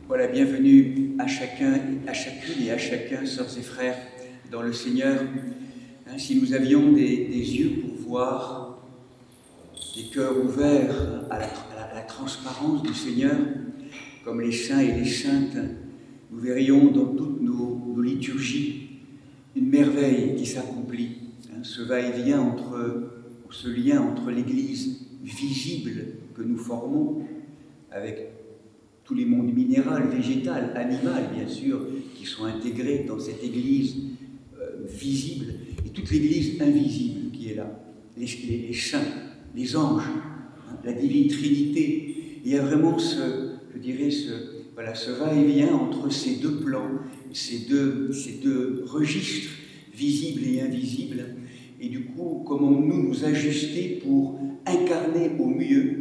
Voilà, bienvenue à chacun, à chacune et à chacun, sœurs et frères, dans le Seigneur. Hein, si nous avions des yeux pour voir, des cœurs ouverts à la transparence du Seigneur, comme les saints et les saintes, nous verrions dans toutes nos liturgies une merveille qui s'accomplit. Hein, ce va-et-vient ce lien entre l'Église visible que nous formons avec tous les mondes minéral, végétal, animal, bien sûr, qui sont intégrés dans cette Église visible, et toute l'Église invisible qui est là, les saints, les anges, hein, la divine Trinité. Il y a vraiment ce va-et-vient entre ces deux plans, ces deux registres, visibles et invisibles, et du coup, comment nous ajuster pour incarner au mieux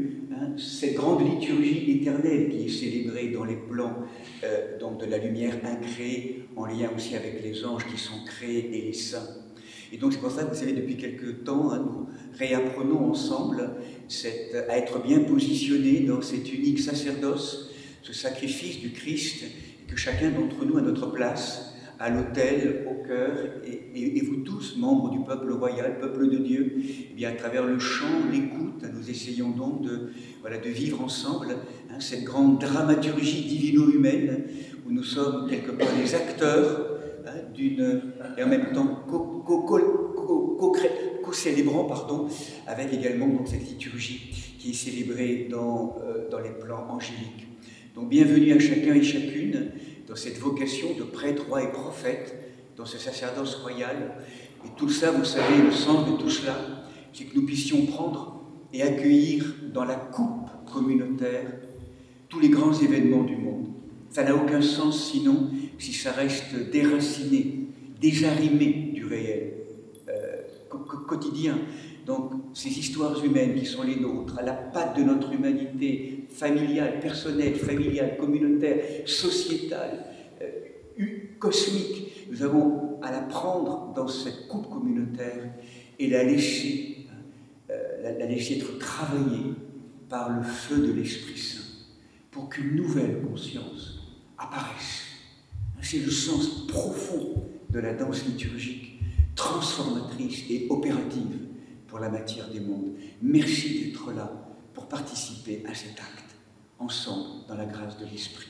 cette grande liturgie éternelle qui est célébrée dans les plans donc de la lumière incréée, en lien aussi avec les anges qui sont créés et les saints. Et donc c'est pour ça que vous savez, depuis quelque temps, hein, nous réapprenons ensemble à être bien positionnés dans cet unique sacerdoce, ce sacrifice du Christ, et que chacun d'entre nous a notre place à l'autel, au cœur, et vous tous, membres du peuple royal, peuple de Dieu, eh bien, à travers le chant, l'écoute, nous essayons donc de vivre ensemble cette grande dramaturgie divino-humaine, où nous sommes quelque part les acteurs et en même temps co-célébrant, avec également donc, cette liturgie qui est célébrée dans les plans angéliques. Donc bienvenue à chacun et chacune dans cette vocation de prêtre, roi et prophète, dans ce sacerdoce royal. Et tout ça, vous savez, le sens de tout cela, c'est que nous puissions prendre et accueillir dans la coupe communautaire tous les grands événements du monde. Ça n'a aucun sens sinon si ça reste déraciné, désarrimé du réel, quotidien. Donc ces histoires humaines qui sont les nôtres, à la patte de notre humanité familiale, personnelle, familiale, communautaire, sociétale, cosmique, nous avons à la prendre dans cette coupe communautaire et la laisser être travaillée par le feu de l'Esprit Saint pour qu'une nouvelle conscience apparaisse. C'est le sens profond de la danse liturgique, transformatrice et opérative pour la matière des mondes. Merci d'être là pour participer à cet acte, ensemble, dans la grâce de l'Esprit.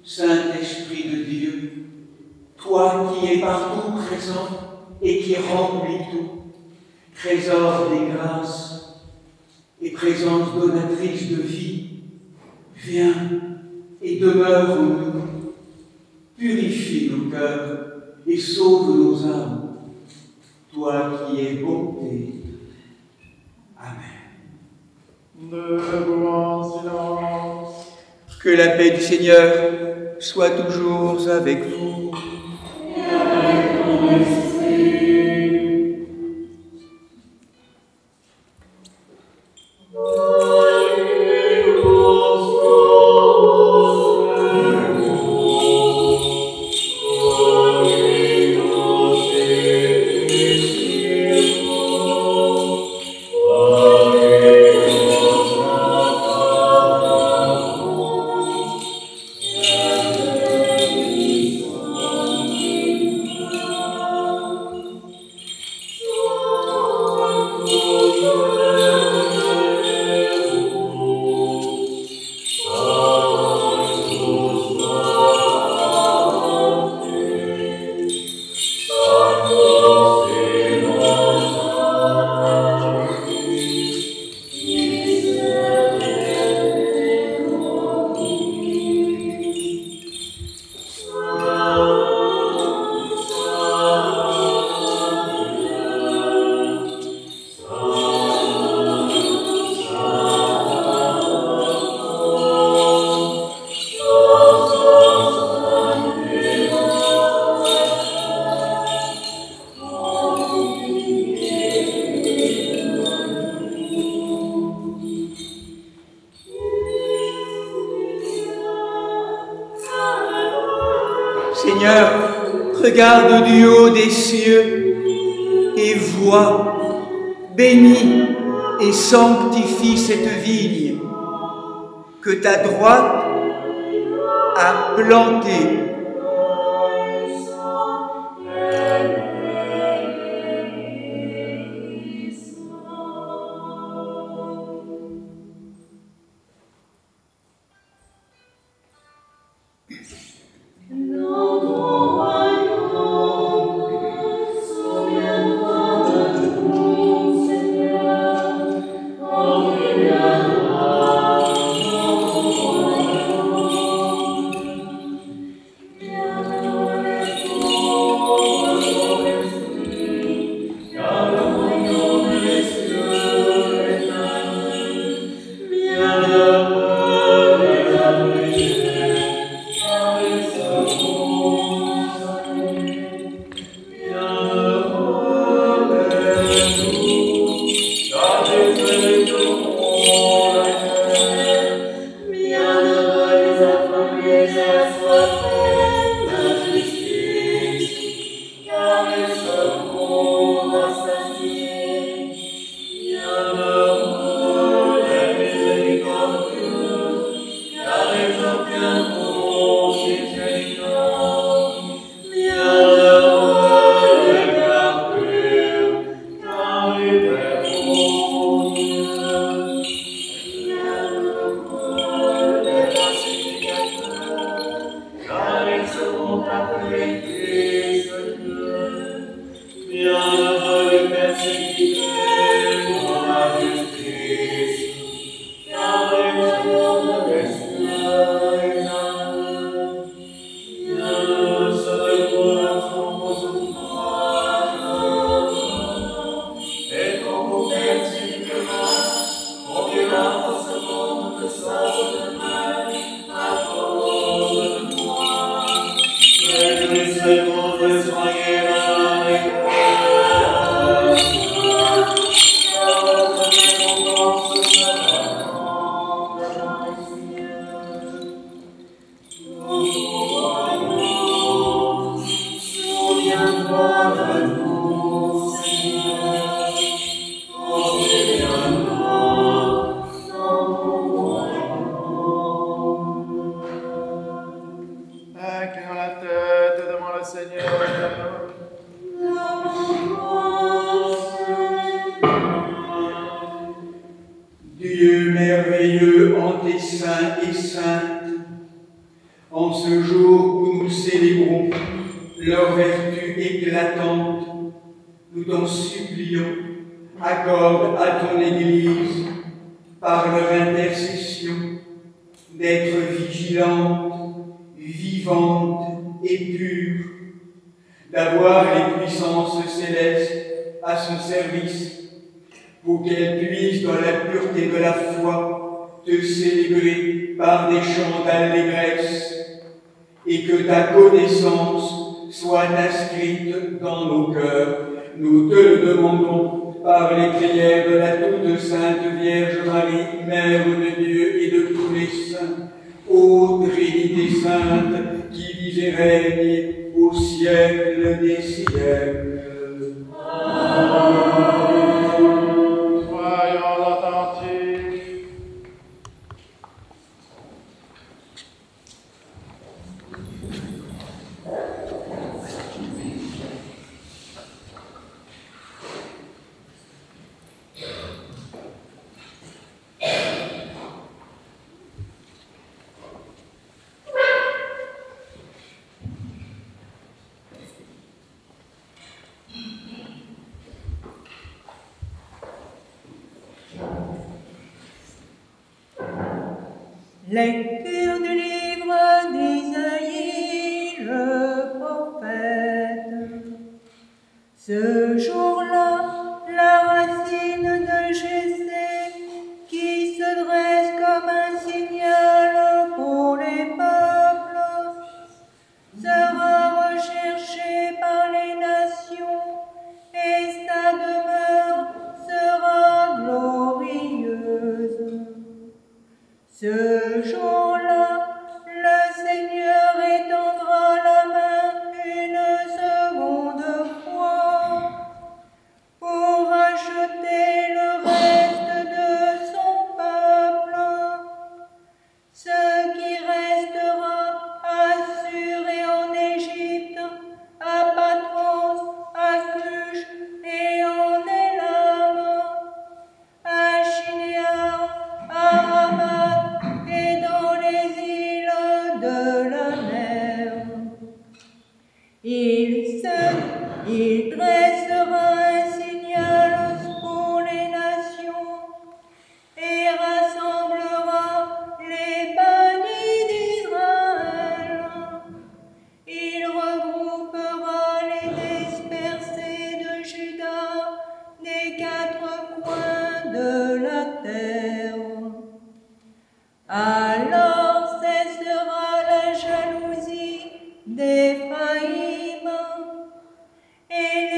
Saint-Esprit de Dieu, toi qui es partout présent et qui remplis tout, trésor des grâces et présence donatrice de vie, viens et demeure en nous, purifie nos cœurs et sauve nos âmes, toi qui es bonté. Amen. Debout en silence. Que la paix du Seigneur soit toujours avec vous. Et avec ton esprit. Seigneur, regarde du haut des cieux et vois, bénis et sanctifie cette vigne que ta droite a plantée. En ce jour où nous célébrons leur vertu éclatante, nous t'en supplions, accorde à ton Église, par leur intercession, d'être vigilante, vivante et pure, d'avoir les puissances célestes à son service, pour qu'elles puissent, dans la pureté de la foi, te célébrer par des chants d'allégresse, et que ta connaissance soit inscrite dans nos cœurs. Nous te le demandons par les prières de la toute sainte Vierge Marie, Mère de Dieu et de tous les saints, ô Trinité sainte, qui vis et règne au siècle des siècles. Amen. Soyons attentifs. Lecture du livre d'Isaïe, le prophète. Ce jour-là, la racine de Jessé, qui se dresse comme un signal pour les peuples, sera recherchée par les nations, et sa demeure sera glorieuse. Ce jour-là, le Seigneur étendra la main une seconde fois pour racheter le reste de son peuple, ce qui restera assuré en Égypte, à Patros, à Cush et en Élam, à Shinéar, à Ramat et dans les îles de la mer. Il dressera un signal pour les nations et rassemblera les bannis d'Israël. Il regroupera les dispersés de Juda des quatre coins de la terre. Alors cessera la jalousie d'Éphraïm et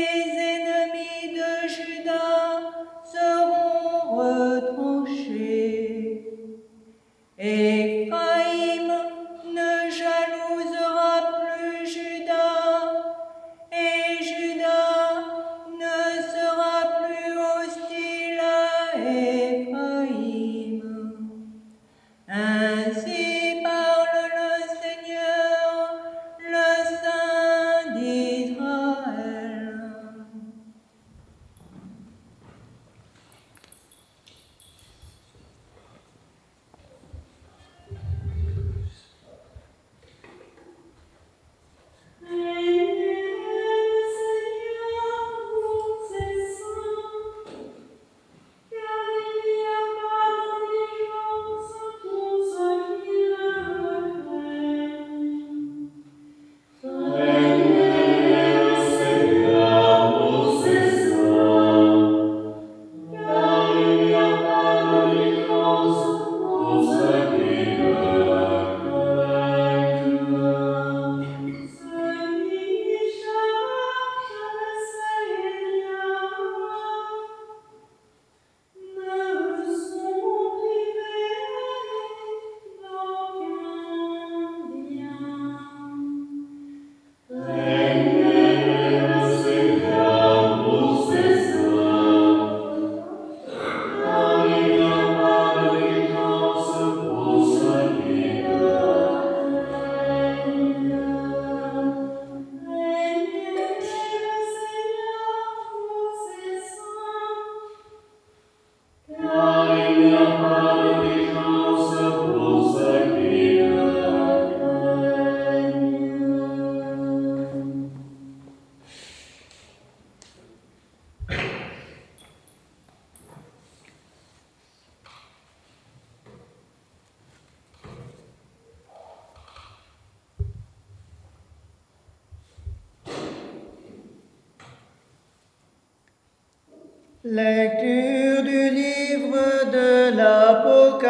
Lecture du livre de l'Apocalypse.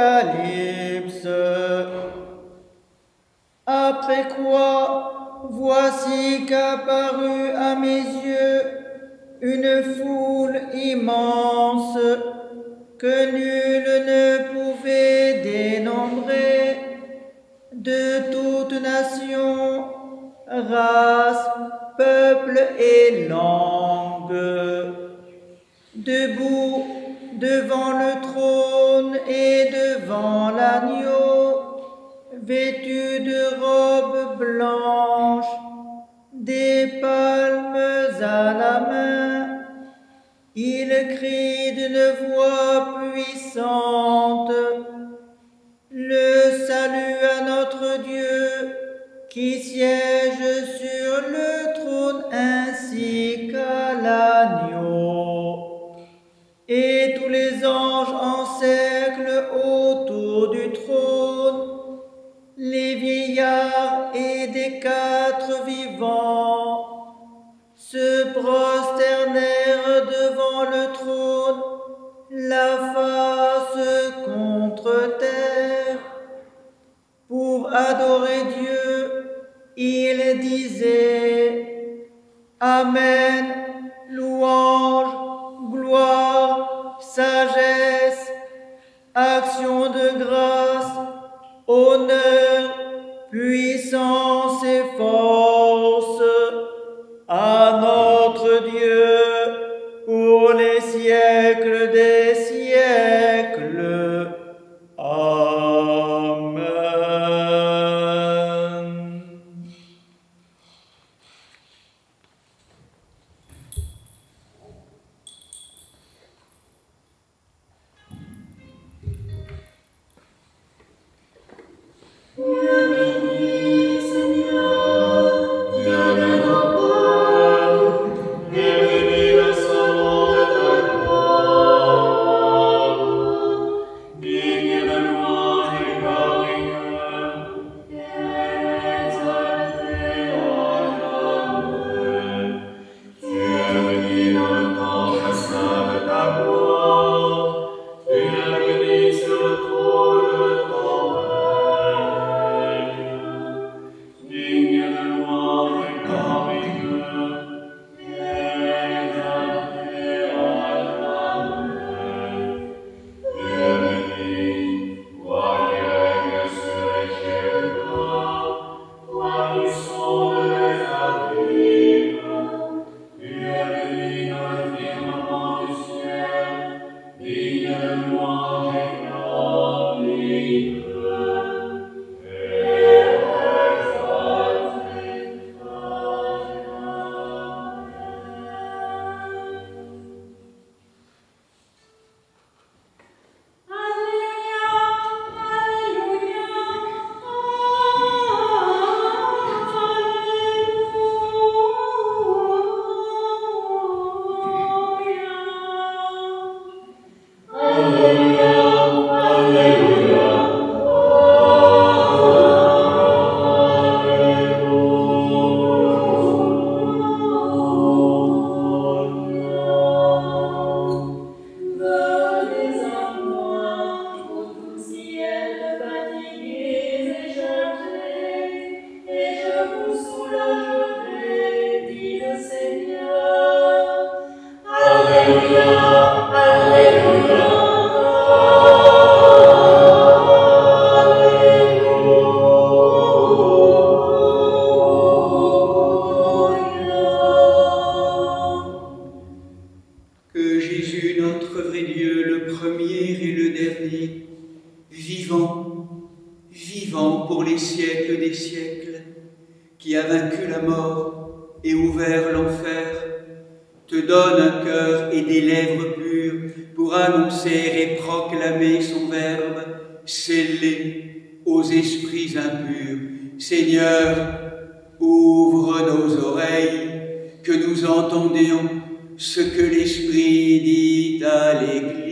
Après quoi, voici qu'apparut à mes yeux une foule immense que nul ne pouvait dénombrer, de toute nation, race, peuple et langue, debout devant le trône et devant l'agneau, vêtus de robes blanches, des palmes à la main. Ils crient d'une voix puissante: le salut à notre Dieu qui siège sur le trône ainsi qu'à l'agneau. Et tous les anges encerclent autour du trône, les vieillards et des quatre vivants se prosternèrent devant le trône, la face contre terre. Pour adorer Dieu, ils disaient: Amen, louange, gloire, sagesse, action de grâce, honneur, puissance et force à notre Dieu pour les siècles des siècles. Amen. vivant pour les siècles des siècles, qui a vaincu la mort et ouvert l'enfer, te donne un cœur et des lèvres pures pour annoncer et proclamer son verbe, scellé aux esprits impurs. Seigneur, ouvre nos oreilles, que nous entendions ce que l'Esprit dit à l'Église.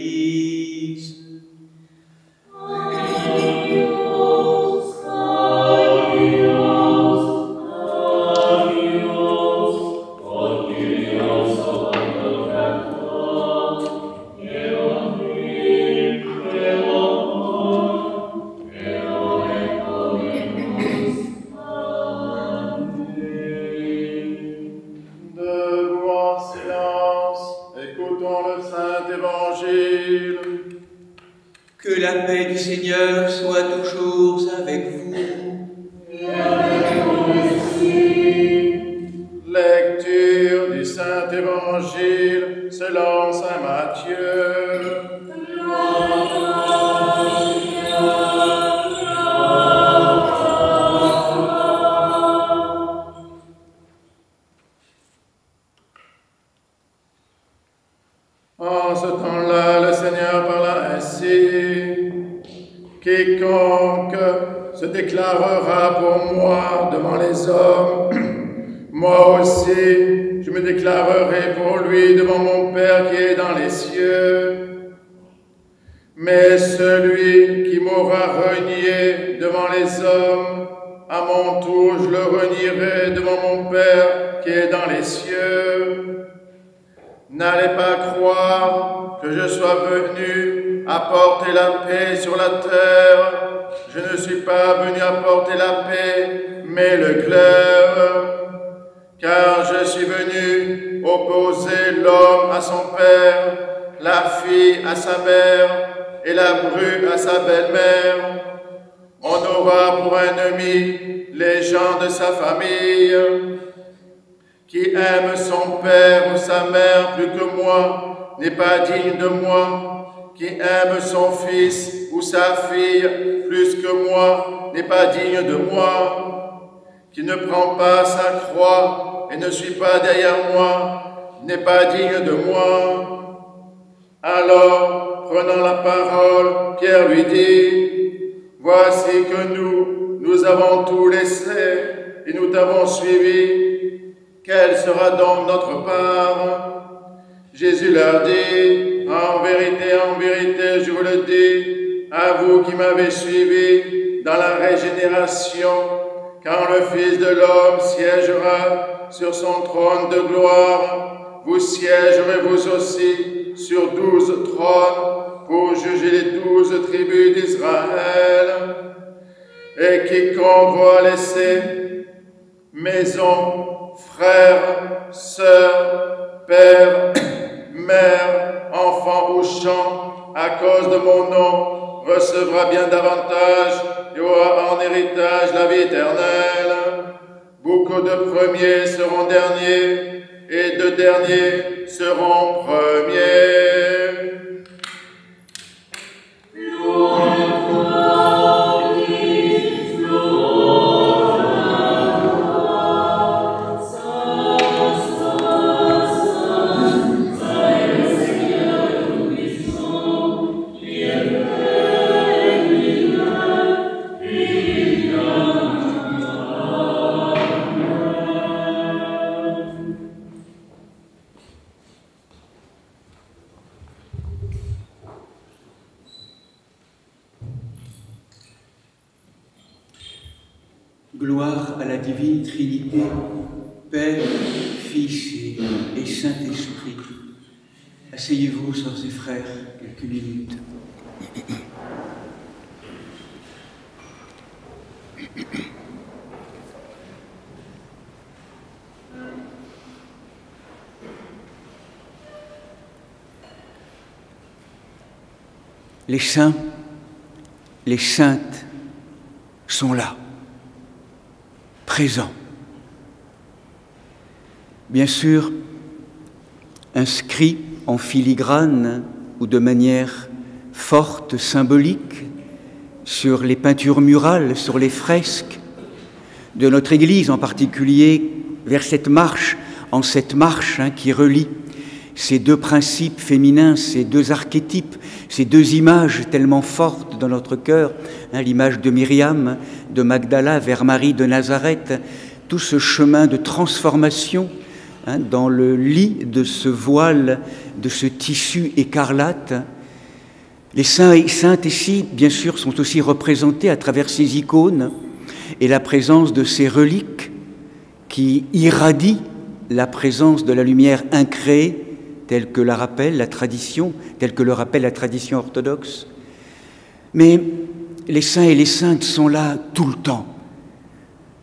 Évangile selon saint Matthieu. En ce temps-là, le Seigneur parla ainsi. Quiconque se déclarera pour moi devant les hommes, moi aussi, je me déclarerai pour lui devant mon Père qui est dans les cieux. Mais celui qui m'aura renié devant les hommes, à mon tour je le renierai devant mon Père qui est dans les cieux. N'allez pas croire que je sois venu apporter la paix sur la terre. Je ne suis pas venu apporter la paix, mais le glaive. Car je suis venu opposer l'homme à son père, la fille à sa mère et la bru à sa belle-mère. On aura pour ennemis les gens de sa famille. Qui aime son père ou sa mère plus que moi n'est pas digne de moi. Qui aime son fils ou sa fille plus que moi n'est pas digne de moi. Qui ne prend pas sa croix et ne suit pas derrière moi n'est pas digne de moi. Alors, prenant la parole, Pierre lui dit, « Voici que nous avons tout laissé et nous t'avons suivi. Quelle sera donc notre part? » Jésus leur dit, « En vérité, je vous le dis, à vous qui m'avez suivi dans la régénération, quand le Fils de l'homme siégera sur son trône de gloire, vous siégerez vous aussi sur 12 trônes pour juger les 12 tribus d'Israël. Et quiconque va laisser maison, frères, sœurs, pères, mères, enfants ou champs, à cause de mon nom, recevra bien davantage et aura en héritage la vie éternelle. Beaucoup de premiers seront derniers, et de derniers seront premiers. Gloire à la divine Trinité, Père, Fils et Saint-Esprit. Asseyez-vous, sœurs et frères, quelques minutes. Les saints, les saintes sont là, présents. Bien sûr, inscrits en filigrane ou de manière forte, symbolique, sur les peintures murales, sur les fresques de notre Église, en particulier vers cette marche, en cette marche qui relie ces deux principes féminins, ces deux archétypes, ces deux images tellement fortes dans notre cœur, l'image de Myriam, de Magdala vers Marie de Nazareth, tout ce chemin de transformation dans le lit de ce voile, de ce tissu écarlate. Les saints et saintes ici, bien sûr, sont aussi représentés à travers ces icônes et la présence de ces reliques qui irradient la présence de la lumière incréée, telle que la rappelle la tradition, telle que le rappelle la tradition orthodoxe. Mais les saints et les saintes sont là tout le temps.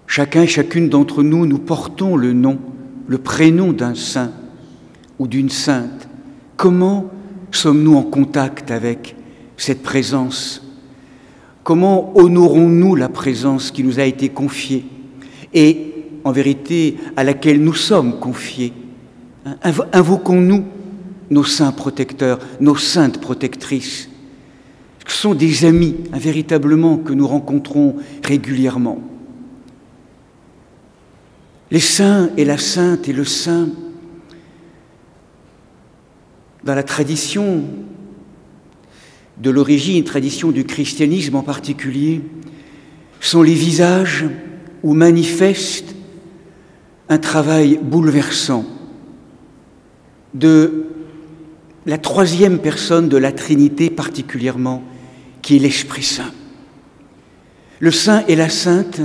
Chacun et chacune d'entre nous, nous portons le nom, le prénom d'un saint ou d'une sainte. Comment sommes-nous en contact avec cette présence? Comment honorons-nous la présence qui nous a été confiée et, en vérité, à laquelle nous sommes confiés? Invoquons-nous nos saints protecteurs, nos saintes protectrices. Ce sont des amis, véritablement, que nous rencontrons régulièrement. Les saints et la sainte et le saint, dans la tradition de l'origine, tradition du christianisme en particulier, sont les visages où manifeste un travail bouleversant de la troisième personne de la Trinité particulièrement, qui est l'Esprit Saint. Le saint et la sainte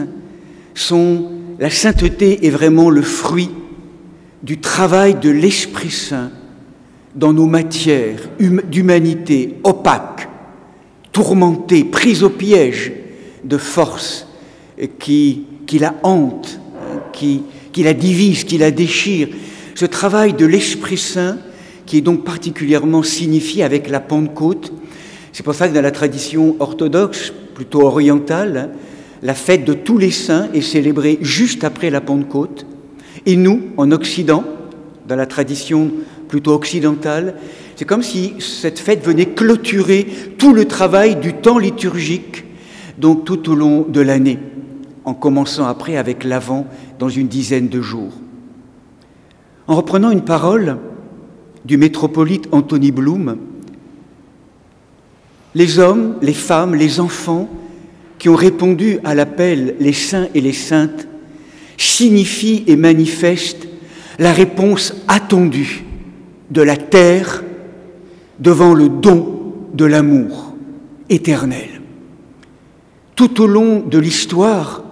sont... La sainteté est vraiment le fruit du travail de l'Esprit Saint dans nos matières d'humanité opaques, tourmentées, prises au piège de forces qui la hantent, qui la divisent, qui la déchirent. Ce travail de l'Esprit Saint qui est donc particulièrement signifié avec la Pentecôte. C'est pour ça que dans la tradition orthodoxe, plutôt orientale, la fête de tous les saints est célébrée juste après la Pentecôte. Et nous, en Occident, dans la tradition plutôt occidentale, c'est comme si cette fête venait clôturer tout le travail du temps liturgique, donc tout au long de l'année, en commençant après avec l'Avent dans une dizaine de jours. En reprenant une parole du métropolite Anthony Bloom, les hommes, les femmes, les enfants qui ont répondu à l'appel « les saints et les saintes » signifient et manifestent la réponse attendue de la terre devant le don de l'amour éternel. Tout au long de l'histoire,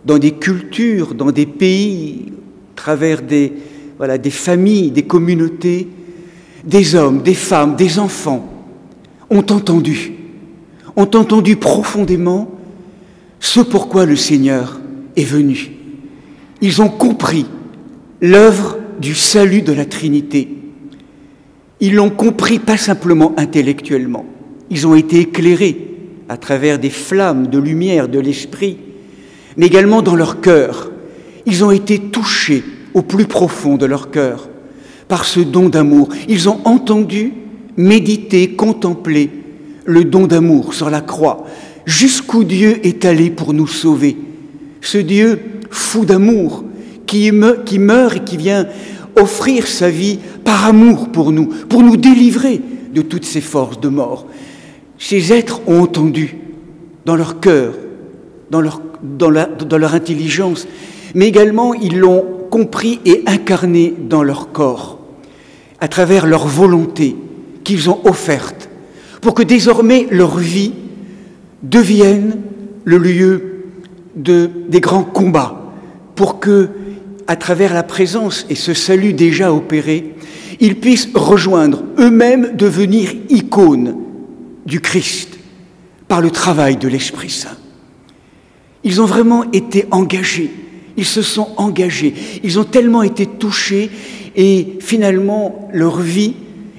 dans des cultures, dans des pays, à travers des familles, des communautés, des hommes, des femmes, des enfants ont entendu profondément ce pourquoi le Seigneur est venu. Ils ont compris l'œuvre du salut de la Trinité. Ils l'ont compris pas simplement intellectuellement, ils ont été éclairés à travers des flammes de lumière de l'Esprit, mais également dans leur cœur. Ils ont été touchés au plus profond de leur cœur par ce don d'amour. Ils ont entendu, méditer, contempler le don d'amour sur la croix, jusqu'où Dieu est allé pour nous sauver. Ce Dieu fou d'amour qui meurt et qui vient offrir sa vie par amour pour nous délivrer de toutes ces forces de mort. Ces êtres ont entendu dans leur cœur, dans leur intelligence, mais également ils l'ont compris et incarné dans leur corps, à travers leur volonté qu'ils ont offerte, pour que désormais leur vie devienne le lieu des grands combats, pour que, à travers la présence et ce salut déjà opéré, ils puissent rejoindre eux-mêmes, devenir icônes du Christ par le travail de l'Esprit Saint. Ils ont vraiment été engagés, ils se sont engagés, ils ont tellement été touchés et finalement leur vie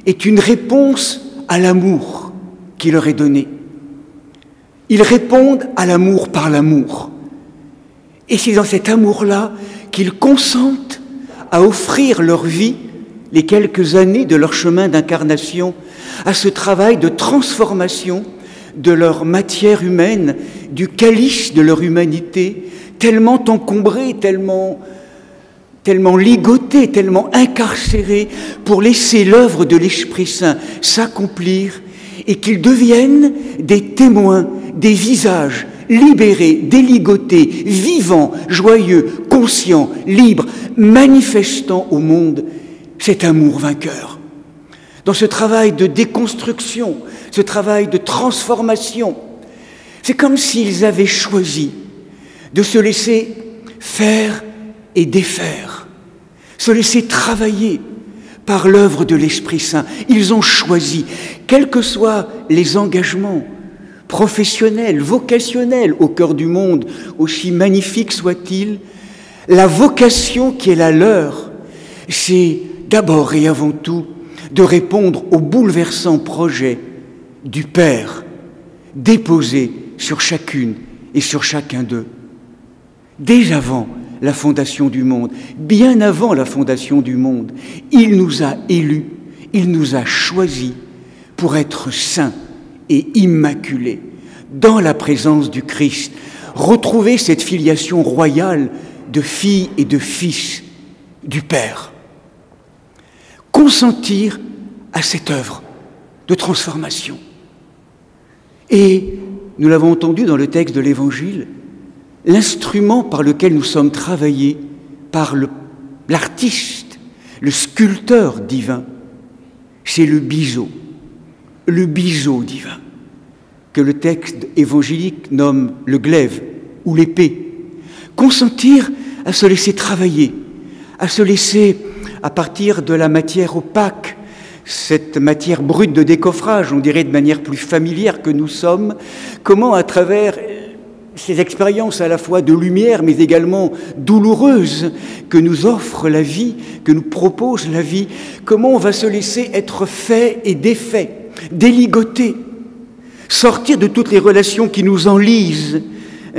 est une réponse à l'amour qui leur est donné. Ils répondent à l'amour par l'amour. Et c'est dans cet amour-là qu'ils consentent à offrir leur vie, les quelques années de leur chemin d'incarnation, à ce travail de transformation de leur matière humaine, du calice de leur humanité, tellement encombrée, tellement ligotée, tellement incarcérée, pour laisser l'œuvre de l'Esprit Saint s'accomplir et qu'ils deviennent des témoins, des visages libérés, déligotés, vivants, joyeux, conscients, libres, manifestant au monde cet amour vainqueur. Dans ce travail de déconstruction, ce travail de transformation, c'est comme s'ils avaient choisi de se laisser faire et défaire, se laisser travailler par l'œuvre de l'Esprit Saint. Ils ont choisi, quels que soient les engagements professionnels, vocationnels au cœur du monde, aussi magnifiques soient-ils, la vocation qui est la leur, c'est d'abord et avant tout de répondre au bouleversant projet du Père déposé sur chacune et sur chacun d'eux. Dès avant la fondation du monde, bien avant la fondation du monde, il nous a élus, il nous a choisis pour être saints et immaculés dans la présence du Christ, retrouver cette filiation royale de filles et de fils du Père. Consentir à cette œuvre de transformation. Et nous l'avons entendu dans le texte de l'Évangile, l'instrument par lequel nous sommes travaillés par l'artiste, le sculpteur divin, c'est le biseau divin, que le texte évangélique nomme le glaive ou l'épée. Consentir à se laisser travailler, à se laisser, à partir de la matière opaque, cette matière brute de décoffrage, on dirait de manière plus familière que nous sommes, comment à travers ces expériences à la fois de lumière mais également douloureuses que nous offre la vie, que nous propose la vie, comment on va se laisser être fait et défait, déligoté, sortir de toutes les relations qui nous enlisent,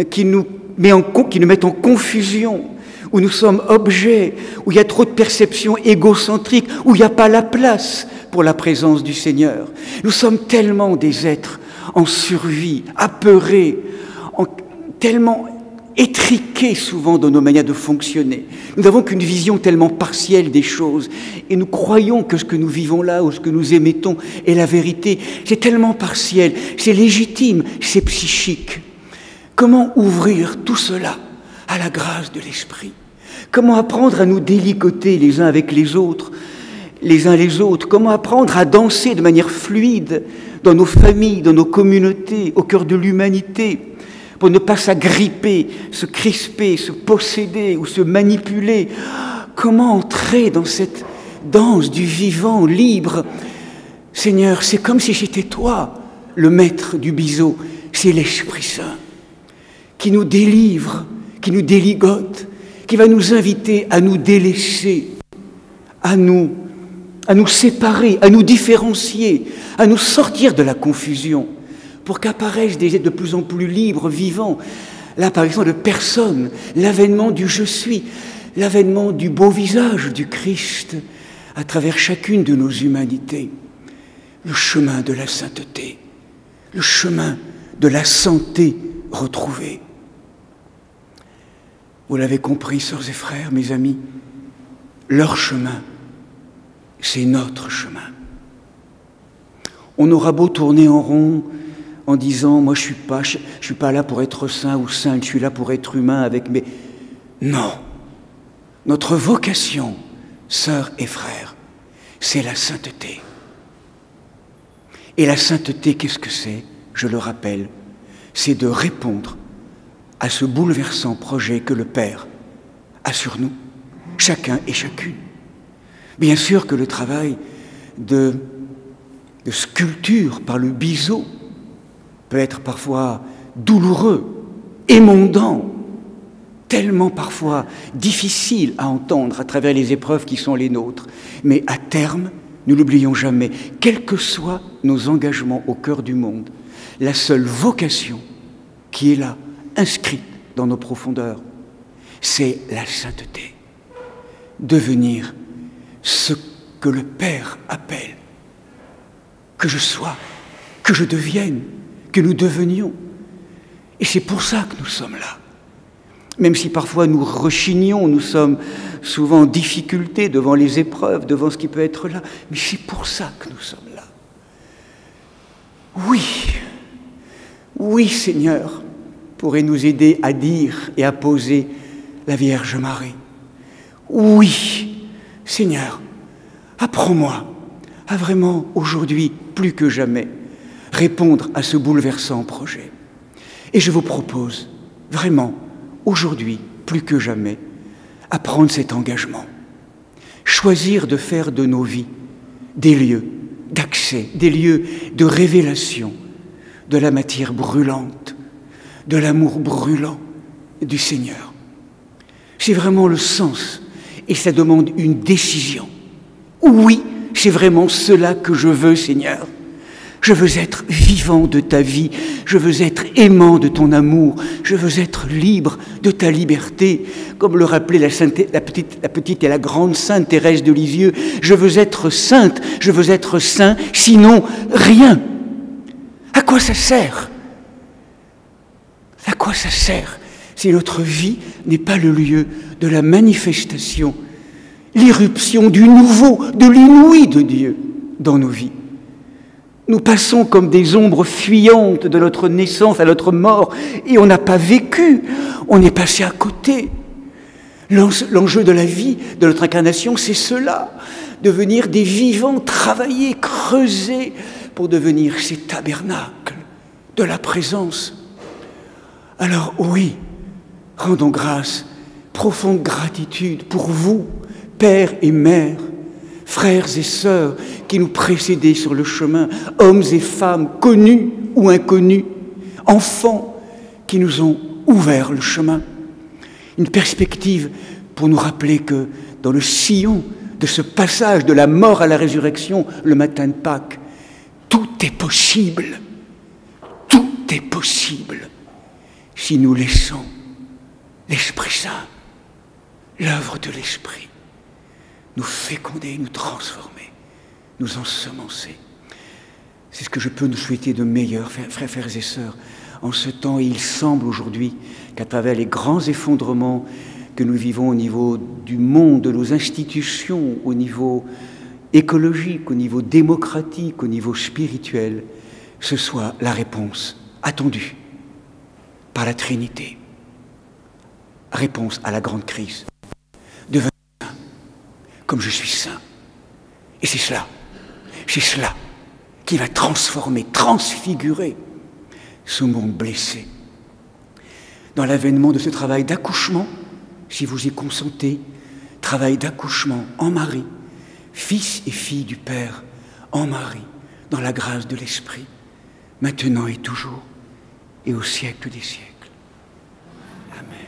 qui nous mettent en confusion, où nous sommes objets, où il y a trop de perceptions égocentriques, où il n'y a pas la place pour la présence du Seigneur. Nous sommes tellement des êtres en survie, apeurés, tellement étriqués souvent dans nos manières de fonctionner. Nous n'avons qu'une vision tellement partielle des choses et nous croyons que ce que nous vivons là ou ce que nous émettons est la vérité. C'est tellement partiel, c'est légitime, c'est psychique. Comment ouvrir tout cela à la grâce de l'Esprit? Comment apprendre à nous délicoter les uns avec les autres, les uns les autres? Comment apprendre à danser de manière fluide dans nos familles, dans nos communautés, au cœur de l'humanité, pour ne pas s'agripper, se crisper, se posséder ou se manipuler? Comment entrer dans cette danse du vivant libre? Seigneur, c'est comme si c'était toi, le maître du biseau, c'est l'Esprit Saint qui nous délivre, qui nous déligote, qui va nous inviter à nous délaisser, à nous séparer, à nous différencier, à nous sortir de la confusion, pour qu'apparaissent des êtres de plus en plus libres, vivants. Là, par exemple, de personnes, l'avènement du « je suis », l'avènement du beau visage du Christ à travers chacune de nos humanités, le chemin de la sainteté, le chemin de la santé retrouvée. Vous l'avez compris, sœurs et frères, mes amis, leur chemin, c'est notre chemin. On aura beau tourner en rond en disant « moi je suis pas là pour être saint ou sainte, je suis là pour être humain avec mes... » Non, notre vocation, sœurs et frères, c'est la sainteté. Et la sainteté, qu'est-ce que c'est? Je le rappelle, c'est de répondre à ce bouleversant projet que le Père a sur nous, chacun et chacune. Bien sûr que le travail de sculpture par le biseau peut être parfois douloureux, émondant, tellement parfois difficile à entendre à travers les épreuves qui sont les nôtres. Mais à terme, ne l'oublions jamais, quels que soient nos engagements au cœur du monde, la seule vocation qui est là, inscrite dans nos profondeurs, c'est la sainteté. Devenir ce que le Père appelle, que je sois, que je devienne, que nous devenions. Et c'est pour ça que nous sommes là. Même si parfois nous rechignons, nous sommes souvent en difficulté devant les épreuves, devant ce qui peut être là, mais c'est pour ça que nous sommes là. Oui, Seigneur, pourrait nous aider à dire et à poser la Vierge Marie. Oui, Seigneur, apprends-moi à vraiment, aujourd'hui, plus que jamais, répondre à ce bouleversant projet. Et je vous propose, vraiment, aujourd'hui, plus que jamais, à prendre cet engagement. Choisir de faire de nos vies des lieux d'accès, des lieux de révélation de la matière brûlante, de l'amour brûlant du Seigneur. C'est vraiment le sens, et ça demande une décision. Oui, c'est vraiment cela que je veux, Seigneur. Je veux être vivant de ta vie, je veux être aimant de ton amour, je veux être libre de ta liberté. Comme le rappelait la petite et la grande sainte Thérèse de Lisieux, je veux être sainte, je veux être saint, sinon rien. À quoi ça sert? À quoi ça sert si notre vie n'est pas le lieu de la manifestation, l'irruption du nouveau, de l'inouï de Dieu dans nos vies? Nous passons comme des ombres fuyantes de notre naissance à notre mort et on n'a pas vécu, on est passé à côté. L'enjeu de la vie, de notre incarnation, c'est cela, devenir des vivants, travailler, creuser pour devenir ces tabernacles de la présence. Alors oui, rendons grâce, profonde gratitude pour vous, pères et mères, frères et sœurs qui nous précédaient sur le chemin, hommes et femmes connus ou inconnus, enfants qui nous ont ouvert le chemin. Une perspective pour nous rappeler que dans le sillon de ce passage de la mort à la résurrection le matin de Pâques, tout est possible. Tout est possible si nous laissons l'Esprit Saint, l'œuvre de l'Esprit, nous féconder, nous transformer, nous ensemencer. C'est ce que je peux nous souhaiter de meilleur, frères et sœurs, en ce temps. Et il semble aujourd'hui qu'à travers les grands effondrements que nous vivons au niveau du monde, de nos institutions, au niveau écologique, au niveau démocratique, au niveau spirituel, ce soit la réponse attendue par la Trinité. Réponse à la grande crise. Devenez saint, comme je suis saint. Et c'est cela qui va transformer, transfigurer ce monde blessé. Dans l'avènement de ce travail d'accouchement, si vous y consentez, travail d'accouchement en Marie, fils et filles du Père en Marie, dans la grâce de l'Esprit, maintenant et toujours, et au siècle des siècles. Amen.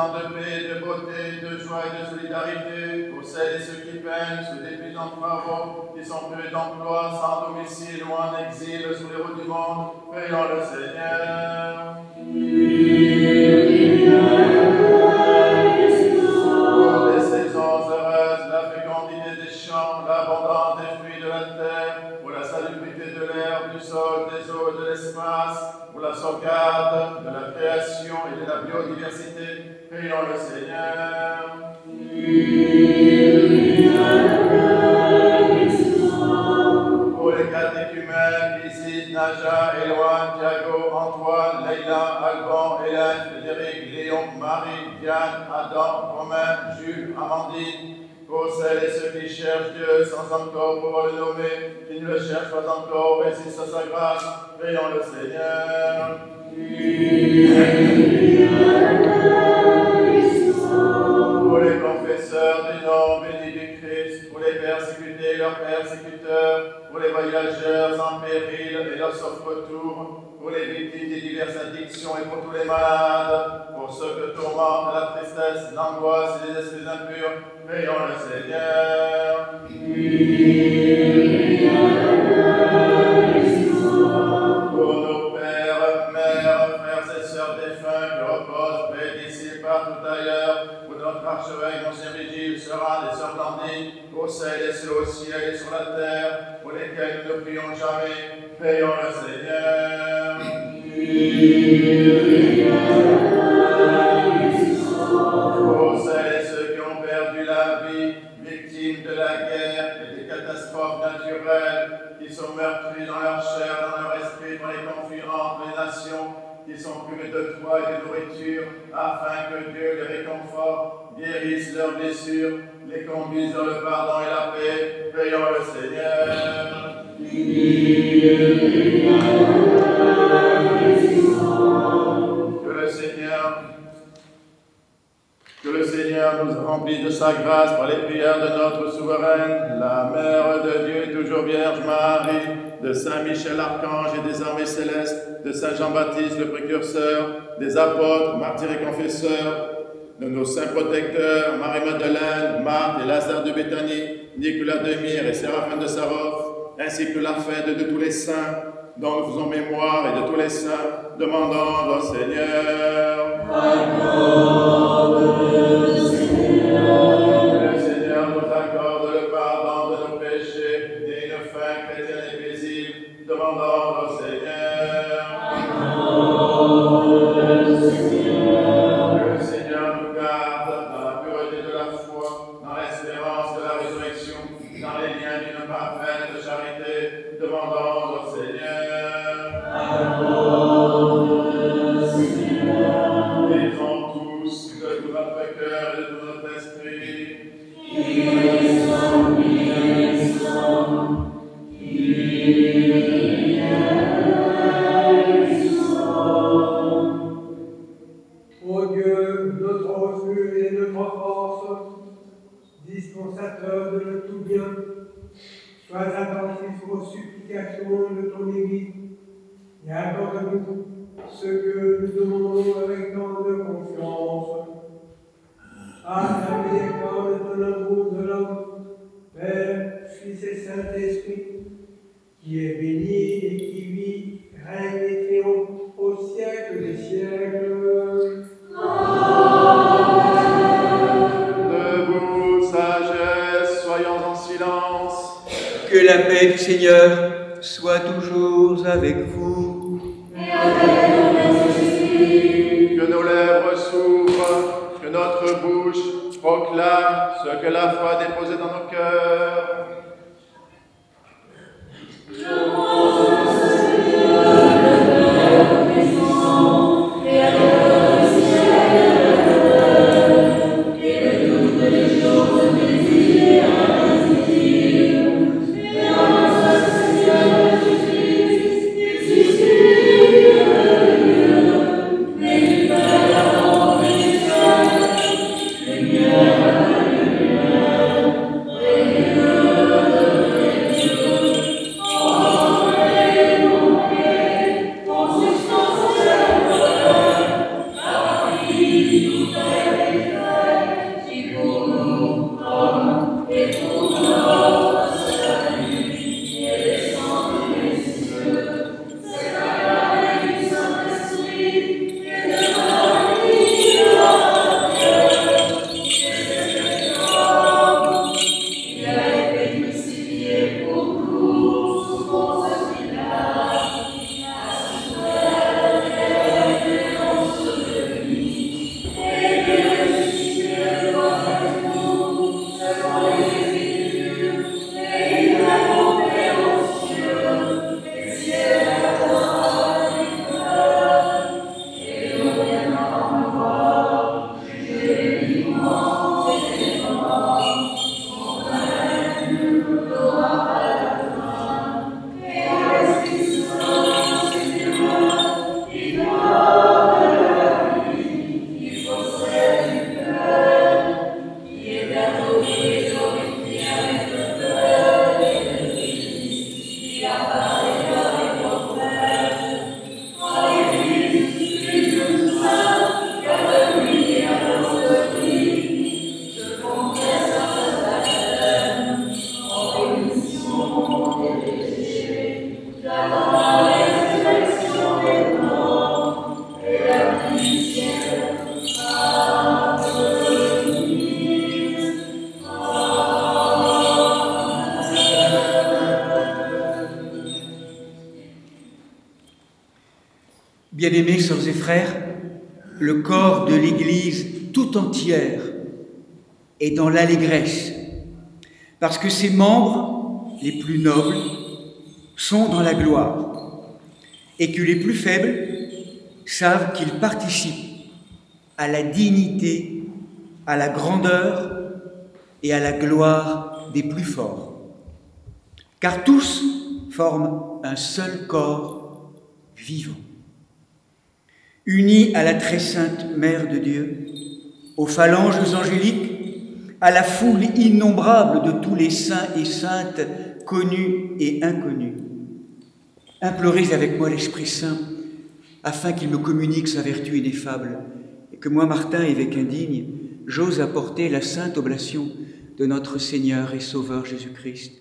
De paix, de beauté, de joie et de solidarité, pour celles et ceux qui peinent sous d'épuisants travaux, qui sont privés d'emploi, sans domicile ou en exil sur les routes du monde, prions le Seigneur. Pour des saisons heureuses, la fécondité des champs, l'abondance des fruits de la terre, pour la salubrité de l'air, du sol, des eaux et de l'espace, pour la sauvegarde de la création et de la biodiversité, prions le Seigneur. Pour les catéchumènes, Isis, Naja, Éloane, Thiago, Antoine, Leïla, Alban, Hélène, Frédéric, Léon, Marie, Diane, Adam, Romain, Jules, Amandine, pour celles et ceux qui cherchent Dieu sans encore pouvoir le nommer, qui ne le cherchent pas encore, résistent à sa grâce, prions le Seigneur. Pour les confesseurs du nom béni du Christ, pour les persécutés et leurs persécuteurs, pour les voyageurs en péril et leurs sauf-retour, pour les victimes des diverses addictions et pour tous les malades, pour ceux que tourmentent la tristesse, l'angoisse et les esprits impurs, prions le Seigneur. Pour nos pères, mères, frères et sœurs défunts qui reposent près d'ici et partout ailleurs, pour notre archevêque, Monseigneur Vigile, Sœur et Sœur Blandine, pour celles et ceux au ciel et sur la terre, pour lesquels nous ne prions jamais, prions le Seigneur. Pour celles et ceux qui ont perdu la vie, victimes de la guerre et des catastrophes naturelles, qui sont meurtris dans leur chair, dans leur esprit, dans les conflits entre les nations, qui sont privés de toit et de nourriture, afin que Dieu les réconforte, guérisse leurs blessures, les conduise dans le pardon et la paix. Prions le Seigneur. Que le Seigneur nous remplisse de sa grâce par les prières de notre souveraine, la Mère de Dieu, toujours Vierge Marie, de Saint Michel Archange et des armées célestes, de Saint Jean-Baptiste le précurseur, des apôtres, martyrs et confesseurs, de nos saints protecteurs, Marie-Madeleine, Marthe et Lazare de Béthanie, Nicolas de Myre et Séraphin de Sarov, ainsi que la fête de tous les saints, dont nous faisons mémoire, et de tous les saints, demandons au Seigneur. Accorde, Seigneur. Que le Seigneur nous accorde le pardon de nos péchés et une fin chrétienne et paisible, demandons au Seigneur. Accorde, Seigneur. Que le Seigneur nous garde dans la pureté de la foi, dans l'espérance de la résurrection, dans les liens d'une parfaite charité, demandons au Seigneur. Accorde, Seigneur. Disons tous de tout notre cœur et de tout notre esprit. Ô Dieu, notre refuge et notre force, dispensateur de tout bien, sois attentif aux supplications de ton Église et accorde-nous ce que nous demandons avec tant de confiance. À la miséricorde de ton amour de l'homme, Père, Fils et Saint-Esprit, qui est béni et qui vit, règne et triomphe au siècle des siècles. Debout, sagesse, soyons en silence. Que la paix du Seigneur soit toujours avec vous. Et avec notre esprit. Que nos lèvres s'ouvrent, que notre bouche proclame ce que la foi a déposé dans nos cœurs. Seigneur. Bien-aimés sœurs et frères, le corps de l'Église tout entière est dans l'allégresse, parce que ses membres les plus nobles sont dans la gloire, et que les plus faibles savent qu'ils participent à la dignité, à la grandeur et à la gloire des plus forts. Car tous forment un seul corps vivant, unis à la très sainte Mère de Dieu, aux phalanges angéliques, à la foule innombrable de tous les saints et saintes connus et inconnus. Implorez avec moi l'Esprit Saint afin qu'il me communique sa vertu ineffable et que moi, Martin, évêque indigne, j'ose apporter la sainte oblation de notre Seigneur et Sauveur Jésus-Christ.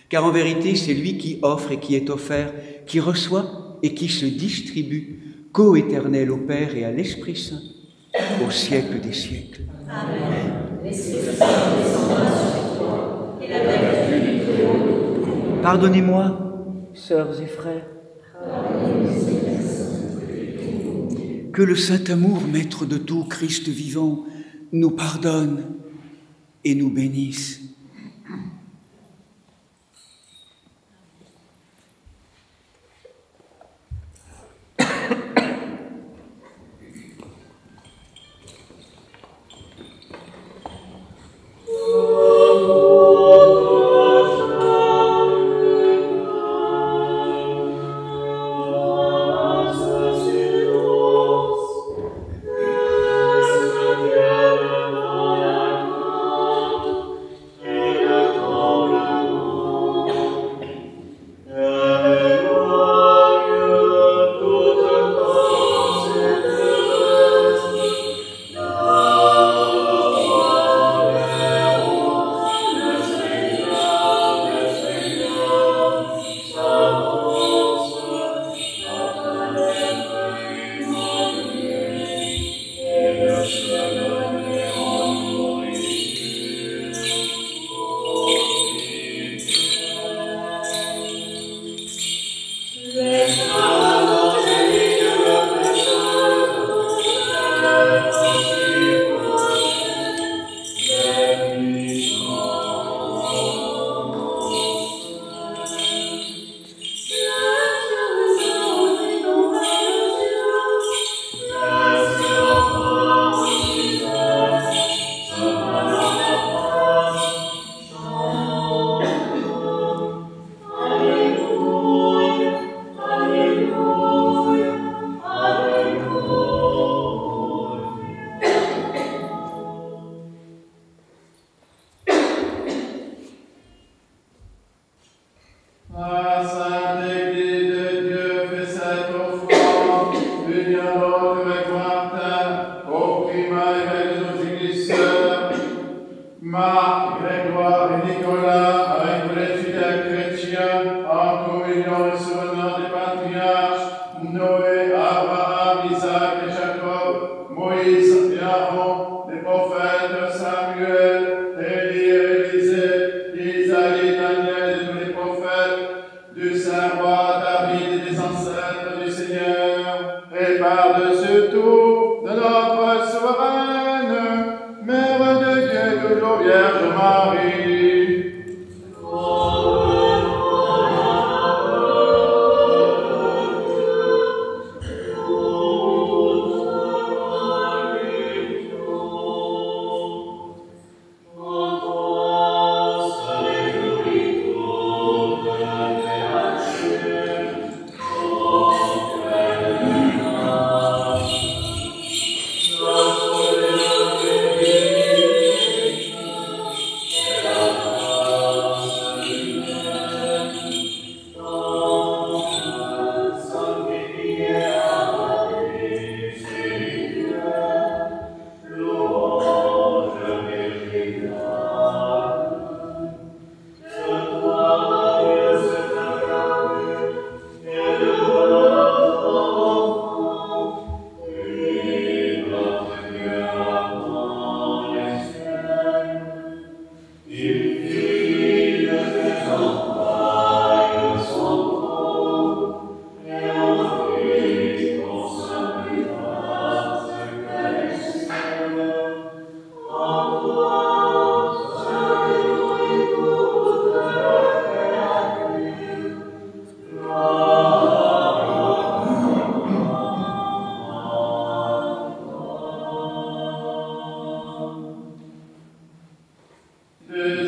Car en vérité, c'est lui qui offre et qui est offert, qui reçoit et qui se distribue, co-éternel au Père et à l'Esprit Saint, au siècle des siècles. Amen. L'Esprit Saint descendra sur toi, et la vertu du Très-Haut. Pardonnez-moi, sœurs et frères. Que le saint amour, maître de tout, Christ vivant, nous pardonne et nous bénisse. Amen.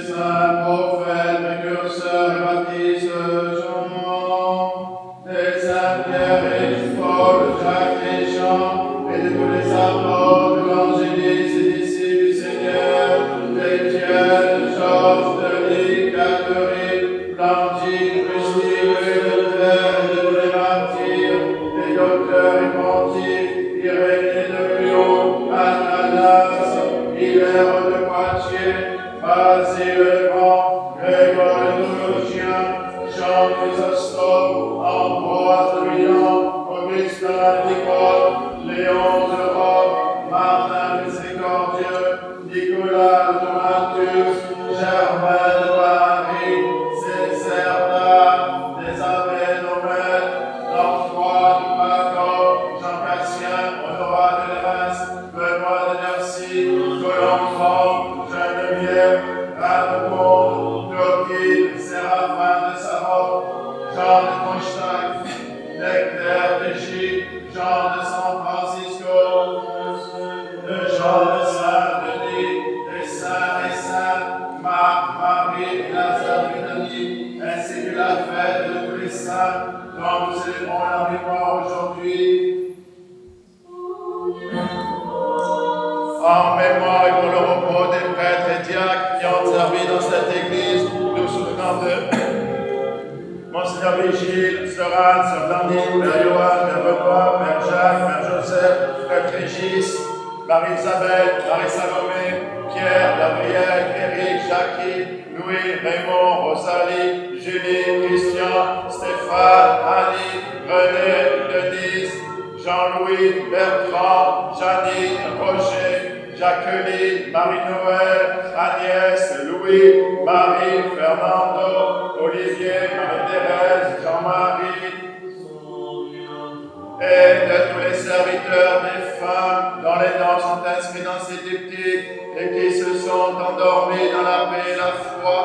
saints prophètes, précurseurs et baptistes, Jean, des saints Pierre et Paul, Jacques et Jean, et de tous les apôtres, évangélistes et disciples du Seigneur, d'Étienne, Georges, Denis, Catherine, Blandine, Christine, Luther, et de tous les martyrs, des docteurs et pontifes, Irénée de Lyon, Athanas, Hilaire de Poitiers, Basile le Grand, Grégoire le Théologien, Jean Chrysostome, Ambroise de Milan, Augustin de Nicole, Léon de Rome, Martin le Miséricordieux, Nicolas de Tomatus, Germain de Paris, Césaire d'Arc, des Abbés d'Omède, Antoine de Macon, Jean Cassien, Honorat de Reims, Benoît de Nercy, Colomban, Geneviève, Radegonde, Clotilde, Séraphin de Saron, Jean de Kronstadt, Nectaire d'Égypte, Jean de San Francisco, de Jean de Saint-Denis, des saints et saintes, Marc, Marie et Lazare de Betanie, ainsi que la fête de tous les saints dont nous célébrons la mémoire aujourd'hui. En mémoire et pour le repos des prêtres et diacres qui ont servi dans cette église, nous souvenons de Monseigneur Vigile, Sœur Anne, Sœur Blandine, Père Johan, Père Benoît, Père Jacques, Père Joseph, Père Régis, Marie-Isabelle, Marie-Salomé, Pierre, Gabriel, Éric, Jackie, Louis, Raymond, Rosalie, Julie, Christian, Stéphane, Annie, René, Denise, Jean-Louis, Bertrand, Janine, Roger, Jacqueline, Marie-Noël, Agnès, Louis, Marie, Fernando, Olivier, Marie-Thérèse, Jean-Marie, et de tous les serviteurs des femmes dont les noms sont inscrits dans ces diptyques et qui se sont endormis dans la paix et la foi,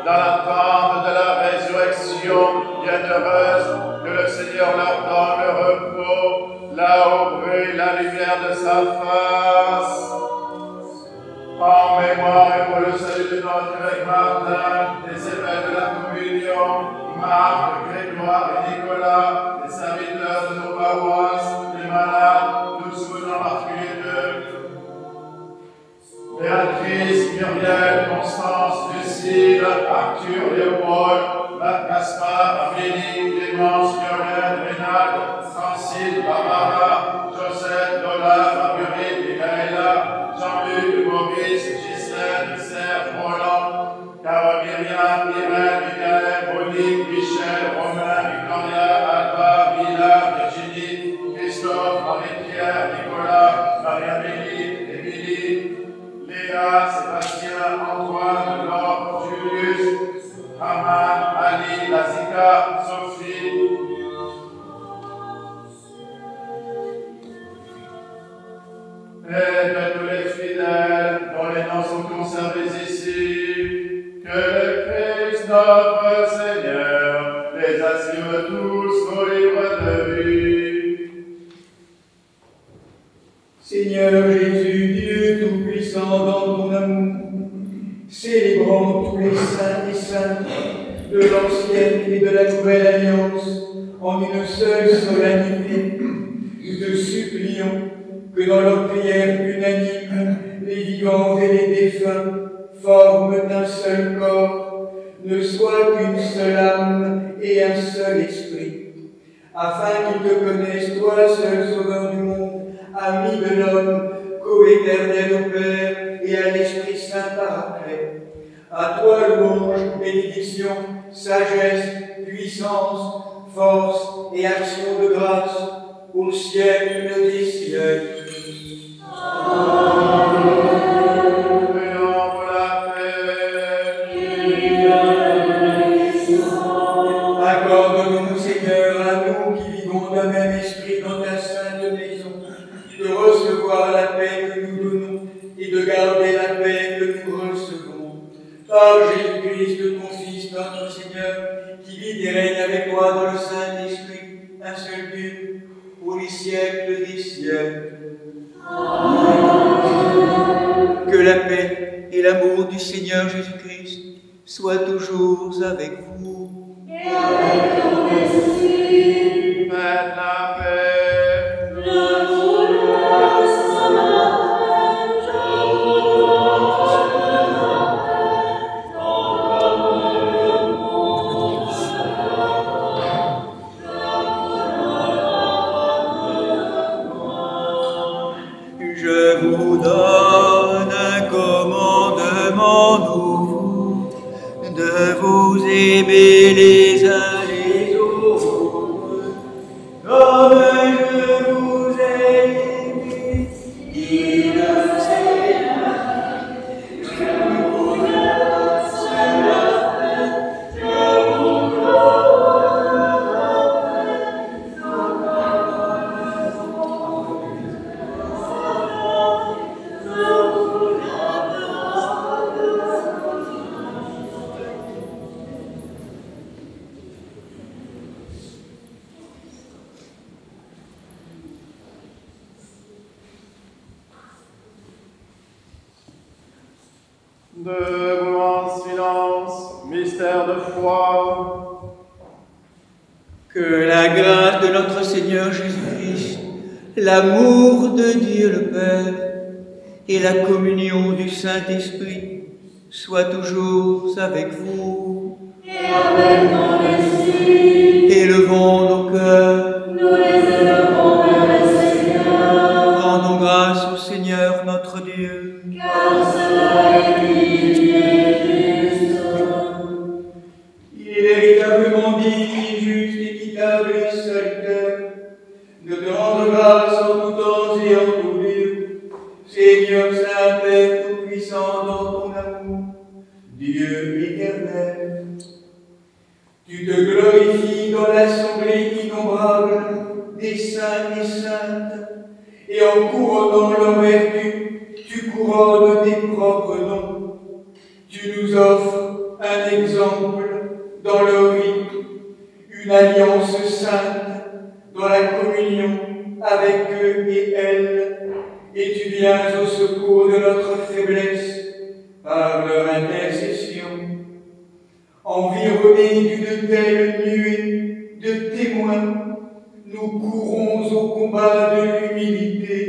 dans l'attente de la résurrection bienheureuse, que le Seigneur leur donne le repos, là où brille la lumière de sa face. En mémoire et pour le salut de notre évêque Martin, des évêques de la communion, Marc, Grégoire et Nicolas, les serviteurs de nos paroisses, les malades, nous souvenons en particulier d'eux. Béatrice, Muriel, Constance, Lucille, Arthur, Léopold, Gaspard, Amélie, Clémence, Violaine, Rénal, Francine, Barbara, Josette, Lola, Marguerite, Michaela, Jean-Luc, Maurice, Ghislaine, Serge, Roland, Carole, Myriam, Irène, Michael, Monique, Michel, Romain, Victoria, Alba, Mila, Virginie, Christophe, Marie-Pierre, Nicolas, Marie-Amélie, Émilie, Léa, Sébastien, Antoine, Laure, Julius, Haman, Ali, Lazika, Sophie, et de tous les fidèles dont les noms sont conservés ici, que le Christ notre Seigneur les assure tous au livre de vie. Seigneur Jésus, Dieu Tout-Puissant, dans ton amour, célébrant tous les saints et saintes de l'ancienne et de la nouvelle alliance en une seule solennité, nous te supplions que dans leur prière unanime, les vivants et les défunts forment un seul corps, ne soient qu'une seule âme et un seul esprit, afin qu'ils te connaissent, toi seul Sauveur du monde, ami de l'homme, co-éternel au Père et à l'Esprit Saint Paraclet. À toi louange, bénédiction, sagesse, puissance, force et action de grâce, au siècle des siècles. Accorde-nous, Seigneur, à nous qui vivons d'un même esprit dans ta sainte maison, de recevoir la paix que nous donnons et de garder la paix que nous recevons. Par Jésus-Christ, ton Fils, notre Seigneur, qui vit et règne avec toi dans le Saint-Esprit, un seul Dieu, pour les siècles des siècles. Amen. Que la paix et l'amour du Seigneur Jésus-Christ soit toujours avec vous. Et avec ton esprit. Faites la paix. Le voleur se m'appelle, je vous donne la paix, dans le monde Je vous donne un commandement nouveau, de vous aimer les uns les autres, comme je vous ai aimé, dit le Seigneur. Je vous laisse la paix, je vous donne Debout en silence, mystère de foi. Que la grâce de notre Seigneur Jésus-Christ, l'amour de Dieu le Père et la communion du Saint-Esprit soient toujours avec vous. et avec ton esprit. Élevons nos cœurs, Nous les élevons vers le Seigneur, rendons grâce au Seigneur notre Dieu. car cela est digne et juste. Il est véritablement digne, juste, équitable et salutaire de te rendre grâce en tout temps et en tout lieu, Seigneur Saint Père Tout-Puissant dans ton amour, Dieu éternel. Tu te glorifies dans l'assemblée innombrable des saints et saintes, et en couronnant leur vertu, tu couronnes tes propres noms. Tu nous offres un exemple dans leur vie, une alliance sainte dans la communion avec eux et elles, et tu viens au secours de notre faiblesse par leur intercession. Environnés d'une telle nuée de témoins, nous courons au combat de l'humilité,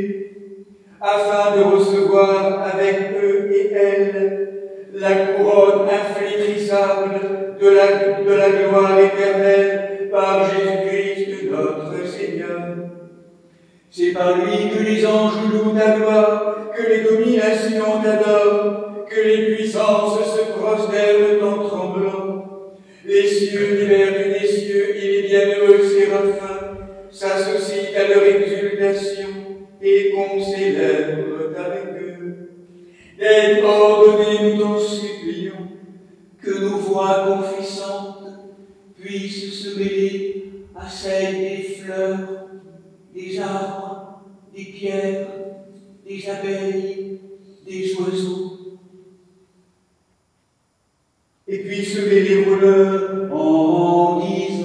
afin de recevoir avec eux et elles la couronne inflétrissable de la gloire éternelle par Jésus-Christ notre Seigneur. C'est par lui que les anges louent ta gloire, que les dominations t'adorent, que les puissances se prosternent en tremblant. Les cieux divers des cieux et les bienheureux séraphins s'associent à leur exultation et qu'on célèbre avec eux. Aide ordonnée, nous t'en supplions, que nos voix confessantes puissent se mêler à celles des fleurs, des arbres, des pierres, des abeilles, des oiseaux, et puis se mêler aux leurs en disant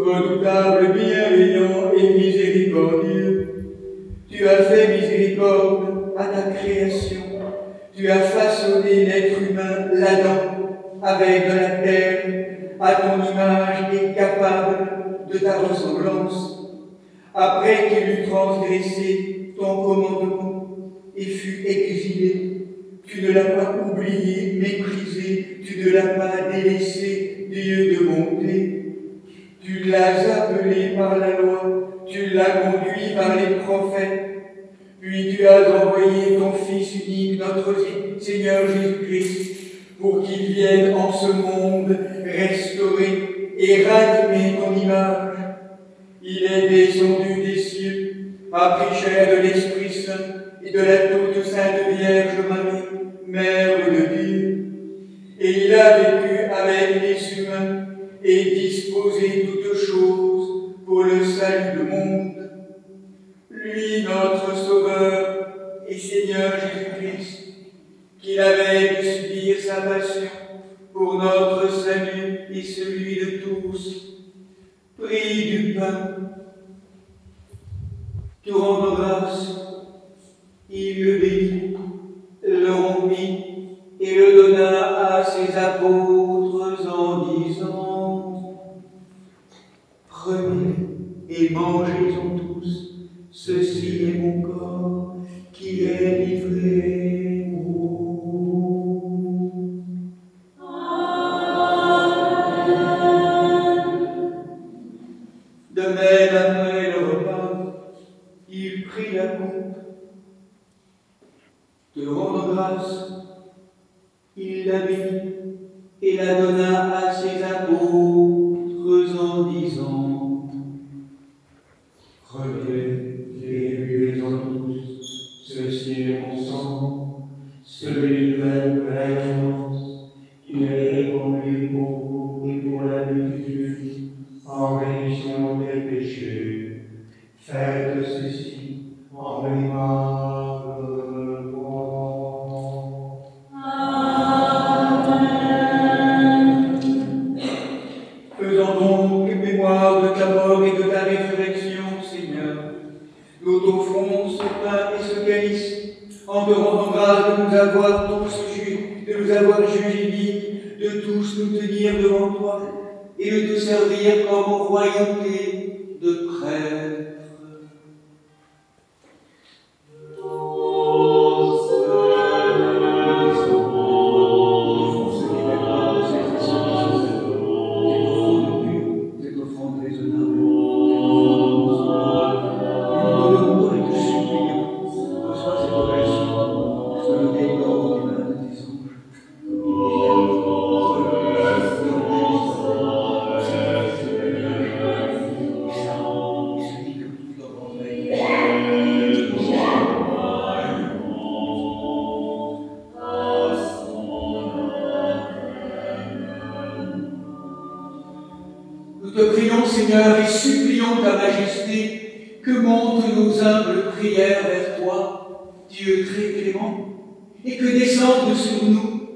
redoutable, bienveillant et miséricordieux. Tu as fait miséricorde à ta création. Tu as façonné l'être humain, l'Adam, avec de la terre, à ton image et capable de ta ressemblance. Après qu'il eut transgressé ton commandement et fut exilé. Tu ne l'as pas oublié, méprisé, tu ne l'as pas délaissé, Dieu de bonté. Tu l'as appelé par la loi, tu l'as conduit par les prophètes, puis tu as envoyé ton Fils unique, notre Seigneur Jésus-Christ, pour qu'il vienne en ce monde restaurer et ranimer ton image. Il est descendu des cieux, a pris chair de l'Esprit Saint et de la toute Sainte Vierge Marie, Mère de Dieu, et il a vécu avec les humains et disposé toutes choses pour le salut du monde. Lui, notre Sauveur et Seigneur Jésus-Christ, qu'il avait dû subir sa passion pour notre salut et celui de tous, prit du pain, te rendant grâce, il le bénit, le rompit et le donna à ses apôtres en disant: prenez et mangez-en tous, ceci est mon corps qui est livré pour vous. De même, après le repas, il prit la coupe, te rendant grâce, il la bénit et la donna à ses apôtres en disant: prenez et buvez-en tous, ceci est mon sang, celui de la nouvelle alliance, qui est répandu pour vous et pour la multitude, en rémission des péchés. Faites ceci en mémoire de moi. Amen. Faisons donc mémoire de ta mort et de ta résurrection, Seigneur. Nous t'offrons ce pain et ce calice, en te rendant grâce de nous avoir jugés dignes, de tous nous tenir devant toi, et de te servir comme en royauté de prêtre. Nous te prions, Seigneur, et supplions ta majesté, que montent nos humbles prières vers toi, Dieu très clément, et que descende sur nous,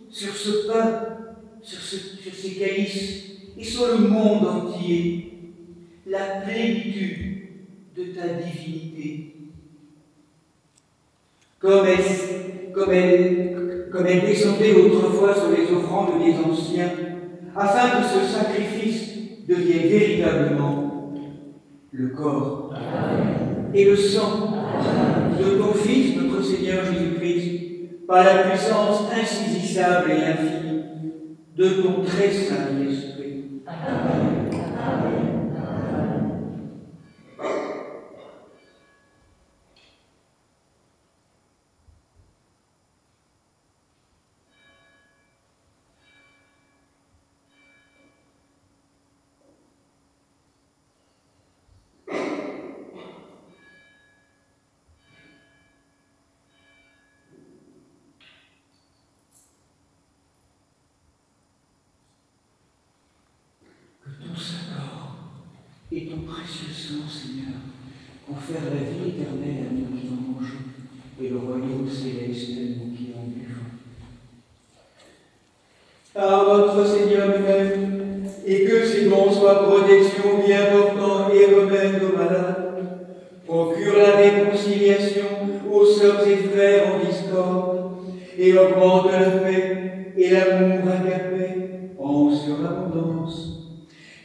sur ce pain, sur ces calices, et sur le monde entier, la plénitude de ta divinité. Comme elle descendait autrefois sur les offrandes des anciens, afin que ce sacrifice devienne véritablement le corps et le sang de ton Fils, notre Seigneur Jésus-Christ, par la puissance insaisissable et infinie de ton très saint Esprit. Amen. Et ton précieux sang, Seigneur, confère la vie éternelle à nous qui en mangeons et le royaume céleste à nous qui en buvons. Par notre Seigneur lui-même, et que ses dons soient protection bien portant et remède aux malades, procure la réconciliation aux sœurs et frères en discorde, et augmente la paix et l'amour agapé en surabondance.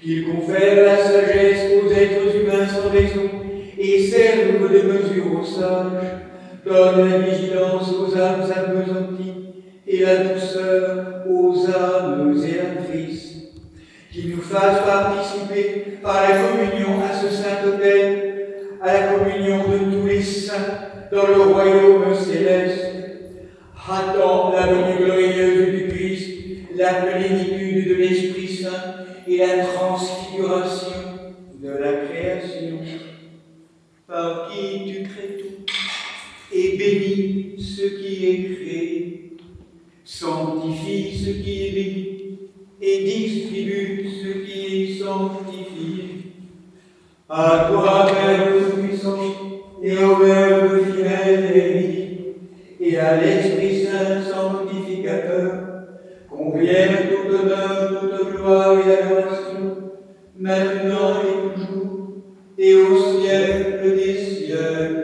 Qu'il confère la sagesse aux êtres humains sans raison et serve de mesure aux sages, Donne la vigilance aux âmes appesanties et la douceur aux âmes zélatrices. Qu'il nous fasse participer par la communion à ce saint autel, à la communion de tous les saints dans le royaume céleste. Attends la venue glorieuse du Christ, la plénitude de l'Esprit Saint et la transfiguration de la création. Par qui tu crées tout, et bénis ce qui est créé, sanctifie ce qui est béni, et distribue ce qui est sanctifié. À toi, Père Tout-Puissant, et au Verbe fidèle et vif, et à l'Esprit Saint sanctificateur, conviennent tout honneur, toute gloire et adoration, maintenant et toujours, et au siècle des siècles.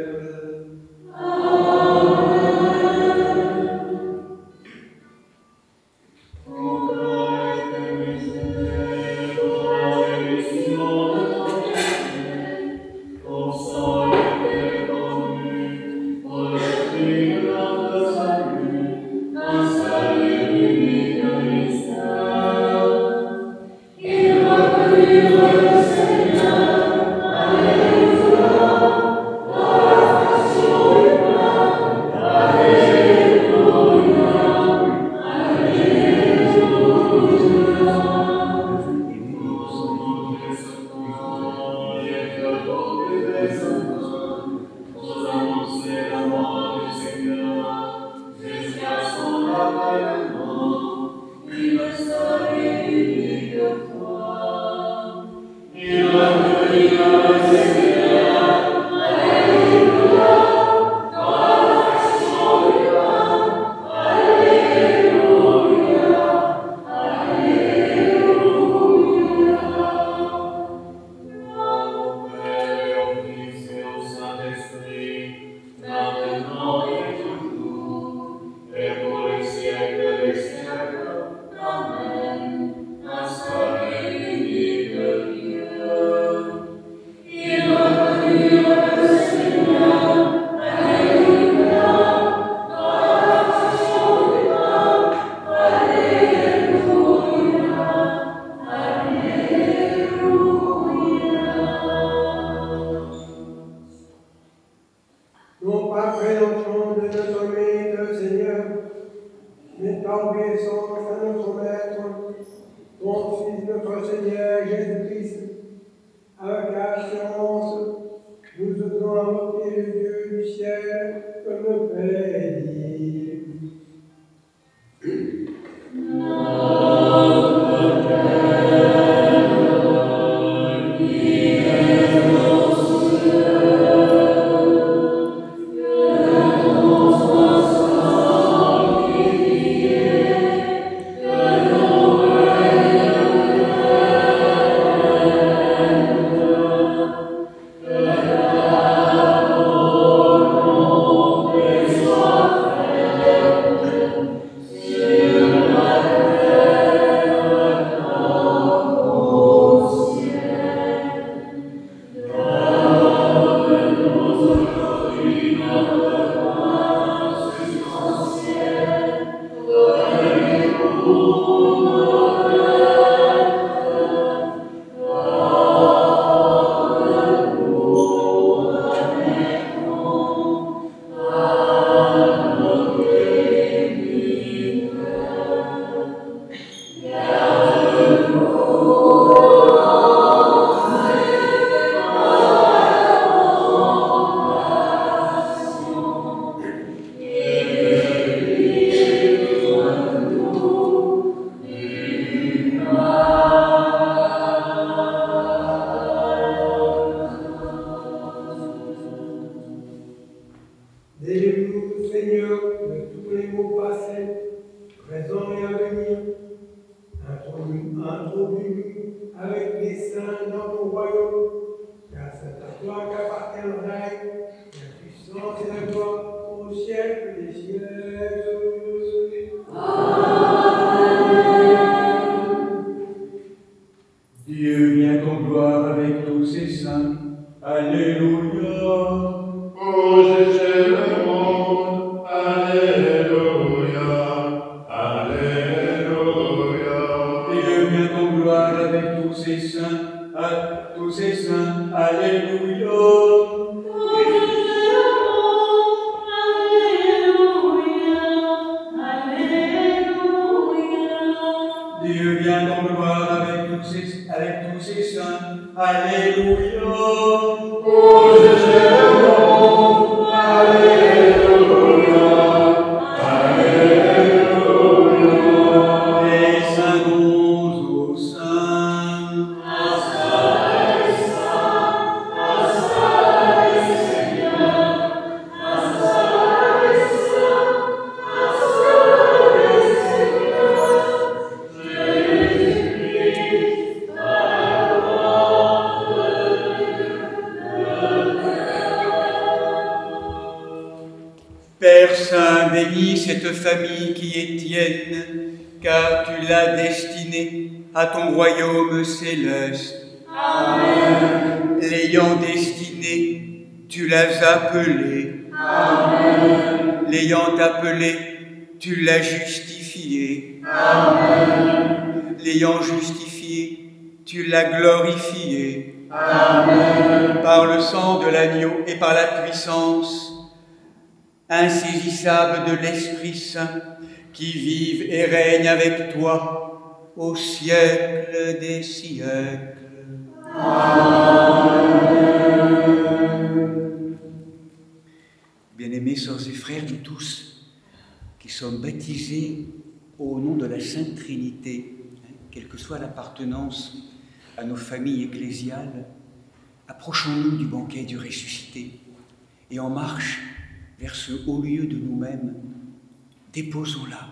Non pas présomption de notre Maître Seigneur, mais par obéissance à notre Maître, ton Fils, notre Seigneur Jésus-Christ, avec assurance, nous osons invoquer le Dieu du ciel comme le Père dit. Délivrez-nous, Seigneur, de tous les maux passés, présents et à venir. Introduis-nous avec les saints dans ton royaume, car c'est à toi qu'appartient le règne, la puissance et la gloire au siècle des siècles. Dieu vient en gloire avec tous ses saints. Alléluia. Oh, Jésus, bénis cette famille qui est tienne, car tu l'as destinée à ton royaume céleste. Amen. L'ayant destinée, tu l'as appelée. Amen. L'ayant appelée, tu l'as justifiée. Amen. L'ayant justifiée, tu l'as glorifiée. Amen. Par le sang de l'agneau et par la puissance insaisissable de l'Esprit Saint, qui vive et règne avec toi au siècle des siècles. Amen. Bien-aimés sœurs et frères, nous tous qui sommes baptisés au nom de la Sainte Trinité, quelle que soit l'appartenance à nos familles ecclésiales, approchons-nous du banquet du ressuscité et en marche vers ce haut lieu de nous-mêmes, déposons là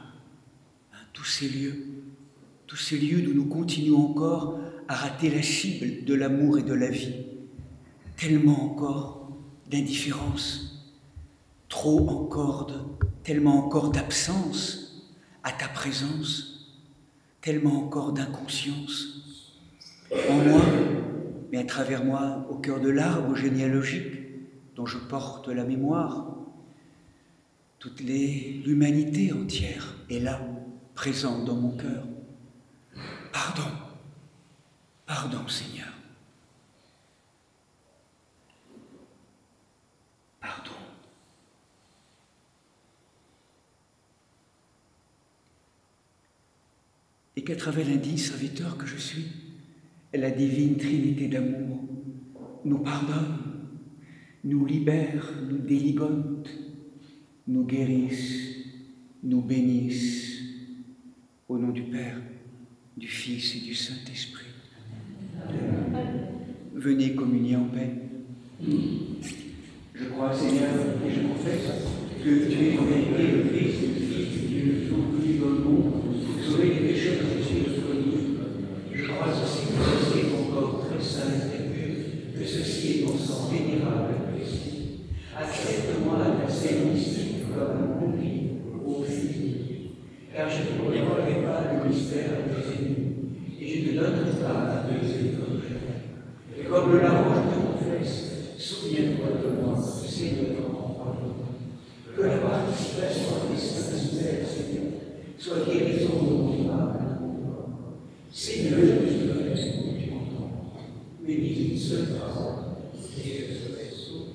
tous ces lieux d'où nous continuons encore à rater la cible de l'amour et de la vie, tellement encore d'indifférence, tellement encore d'absence à ta présence, tellement encore d'inconscience en moi, mais à travers moi, au cœur de l'arbre généalogique dont je porte la mémoire. Toute l'humanité entière est là, présente dans mon cœur. Pardon, pardon Seigneur. Pardon. Et qu'à travers l'indigne serviteur que je suis, la divine Trinité d'amour nous pardonne, nous libère, nous déligote, nous guérisse, nous bénisse, au nom du Père, du Fils et du Saint-Esprit. Venez communier en paix. Je crois, Seigneur, et je confesse que tu es en vérité le Christ, le Fils de Dieu, venu dans le monde pour sauver les pécheurs de Jésus notre vie. Je crois aussi que ceci est ton corps très saint et très pur, que ceci est ton sang vénérable et précieux. Accepte-moi à ta sainte mystique comme un convive au fini, car je ne dévoilerai pas le mystère à tes ennemis, et je te donne ta âme à baiser comme je. Et comme le larron, je te confesse, souviens-toi de moi, Seigneur, en pardon. Que la participation à tes saints mystères, Seigneur, soit guérison de mon âme. Seigneur, je te laisse où tu m'entends. Bénis une seule parole, et je serai sauvé.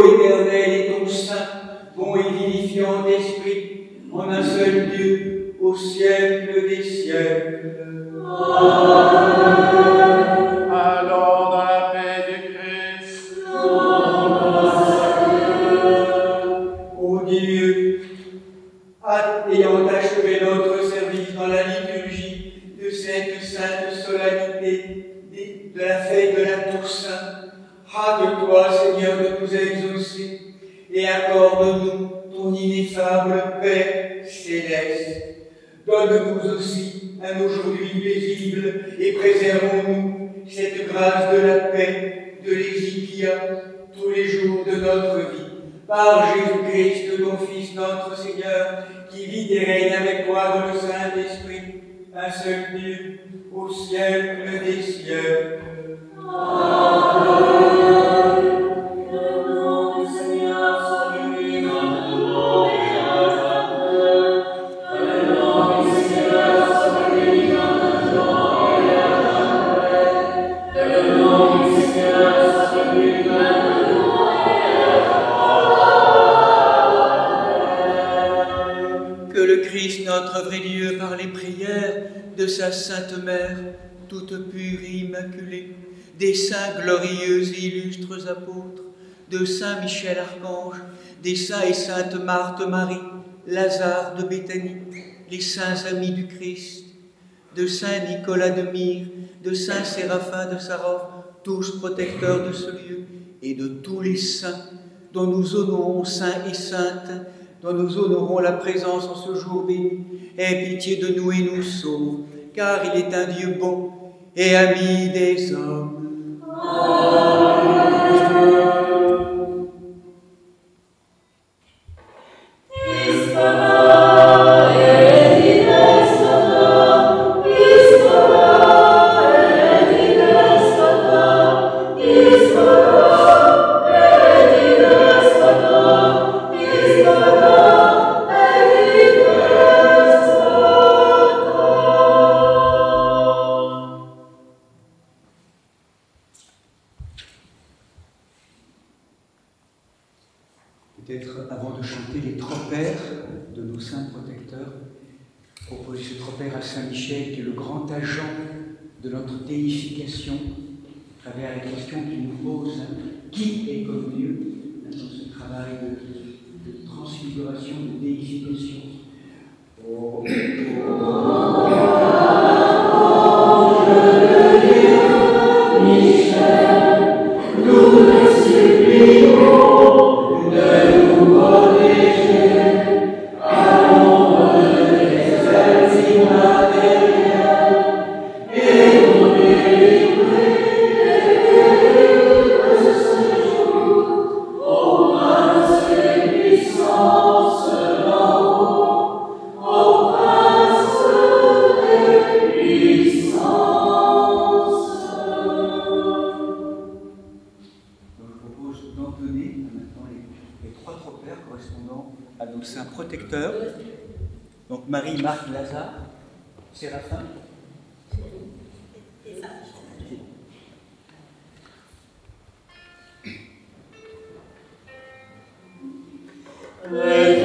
ô éternel et ton saint, bon et vivifiant esprit, en un seul Dieu, au siècle des siècles. Allons dans la paix du Christ. Ô Dieu, ayant achevé notre service dans la liturgie de cette sainte solennité de la fête de la Toussaint, hâte-toi, Seigneur, de nous exaucer et accorde-nous ton ineffable paix céleste. Donne-nous aussi un aujourd'hui paisible et préservons-nous cette grâce de la paix, de l'Ézyquia, tous les jours de notre vie. Par Jésus-Christ, ton Fils, notre Seigneur, qui vit et règne avec toi dans le Saint-Esprit, un seul Dieu, au siècle des siècles. Amen. Le nom du Seigneur soit béni dans tout le monde et à le nom du Seigneur soit béni dans tout le monde et à le nom du Seigneur soit béni dans tout le monde et à Que le Christ, notre vrai Dieu, par les prières de sa Sainte Mère, toute pure et immaculée, des saints glorieux et illustres apôtres, de saint Michel Archange, des saints et saintes Marthe Marie, Lazare de Béthanie, les saints amis du Christ, de saint Nicolas de Myre, de saint Séraphin de Sarov, tous protecteurs de ce lieu, et de tous les saints dont nous honorons saints et saintes, dont nous honorons la présence en ce jour béni. Aie pitié de nous et nous sauve, car il est un Dieu bon et ami des hommes. Peut-être avant de chanter les tropères de nos saints protecteurs, proposer ce tropère à Saint Michel, qui est le grand agent de notre déification, à travers la question qu'il nous pose, qui est comme Dieu, dans ce travail de transfiguration, de déification. Oh. Donc Marie, Marc, Lazare, Séraphin. Amen.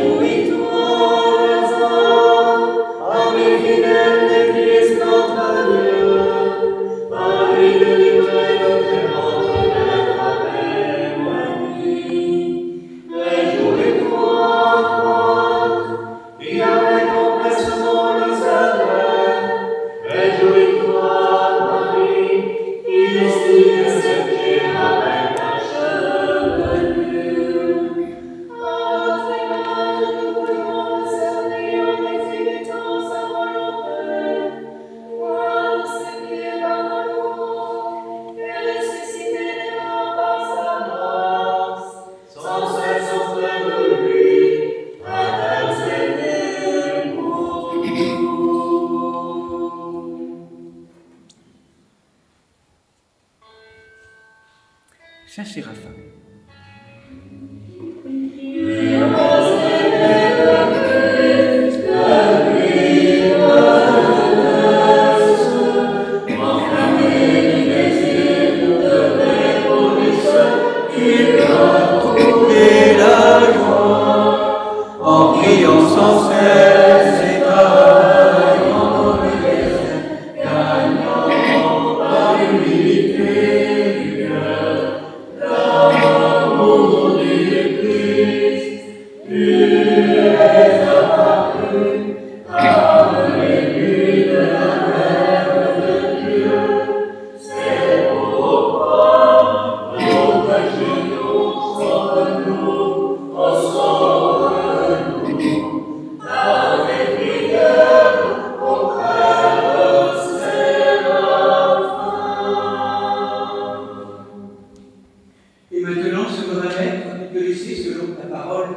laisser, selon ta parole,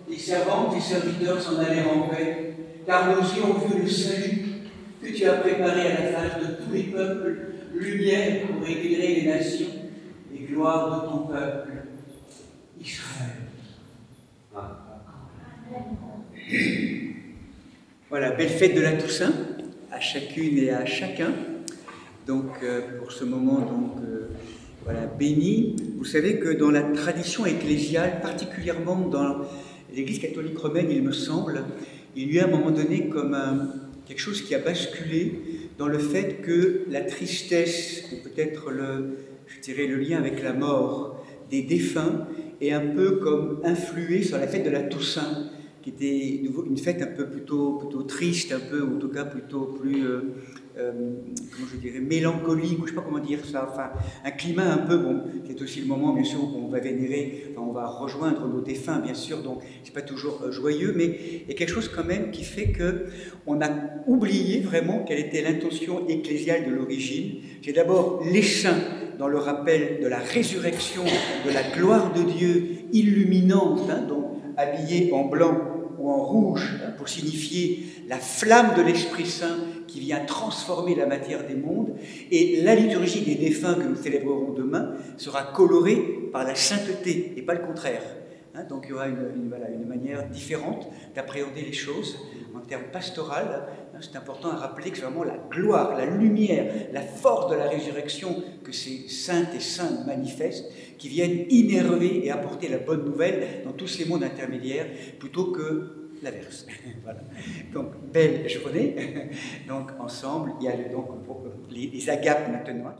les servantes et serviteurs s'en aller en paix, car nos yeux ont vu le salut que tu as préparé à la face de tous les peuples, lumière pour éclairer les nations et gloire de ton peuple, Israël. Voilà, belle fête de la Toussaint à chacune et à chacun. Donc, pour ce moment, voilà, béni. Vous savez que dans la tradition ecclésiale, particulièrement dans l'Église catholique romaine, il me semble, il y a eu à un moment donné comme quelque chose qui a basculé dans le fait que la tristesse, ou peut-être je dirais le lien avec la mort des défunts, est un peu comme influé sur la fête de la Toussaint, qui était une fête un peu plutôt triste, un peu, ou en tout cas plutôt plus, comment je dirais, mélancolique, ou je ne sais pas comment dire ça, enfin, un climat un peu, bon, qui est aussi le moment, bien sûr, où on va vénérer, enfin, on va rejoindre nos défunts, bien sûr, donc c'est pas toujours joyeux, mais il y a quelque chose quand même qui fait qu'on a oublié vraiment quelle était l'intention ecclésiale de l'origine. J'ai d'abord les saints dans le rappel de la résurrection, de la gloire de Dieu illuminante, hein, donc habillés en blanc ou en rouge, hein, pour signifier la flamme de l'Esprit Saint qui vient transformer la matière des mondes, et la liturgie des défunts que nous célébrerons demain sera colorée par la sainteté et pas le contraire. Hein, donc il y aura une manière différente d'appréhender les choses en termes pastoral. Hein, c'est important à rappeler que c'est vraiment la gloire, la lumière, la force de la résurrection que ces saintes et saints manifestent, qui viennent innerver et apporter la bonne nouvelle dans tous ces mondes intermédiaires, plutôt que l'inverse. Voilà. Donc, belle journée. Donc, ensemble, il y a donc les agapes maintenant.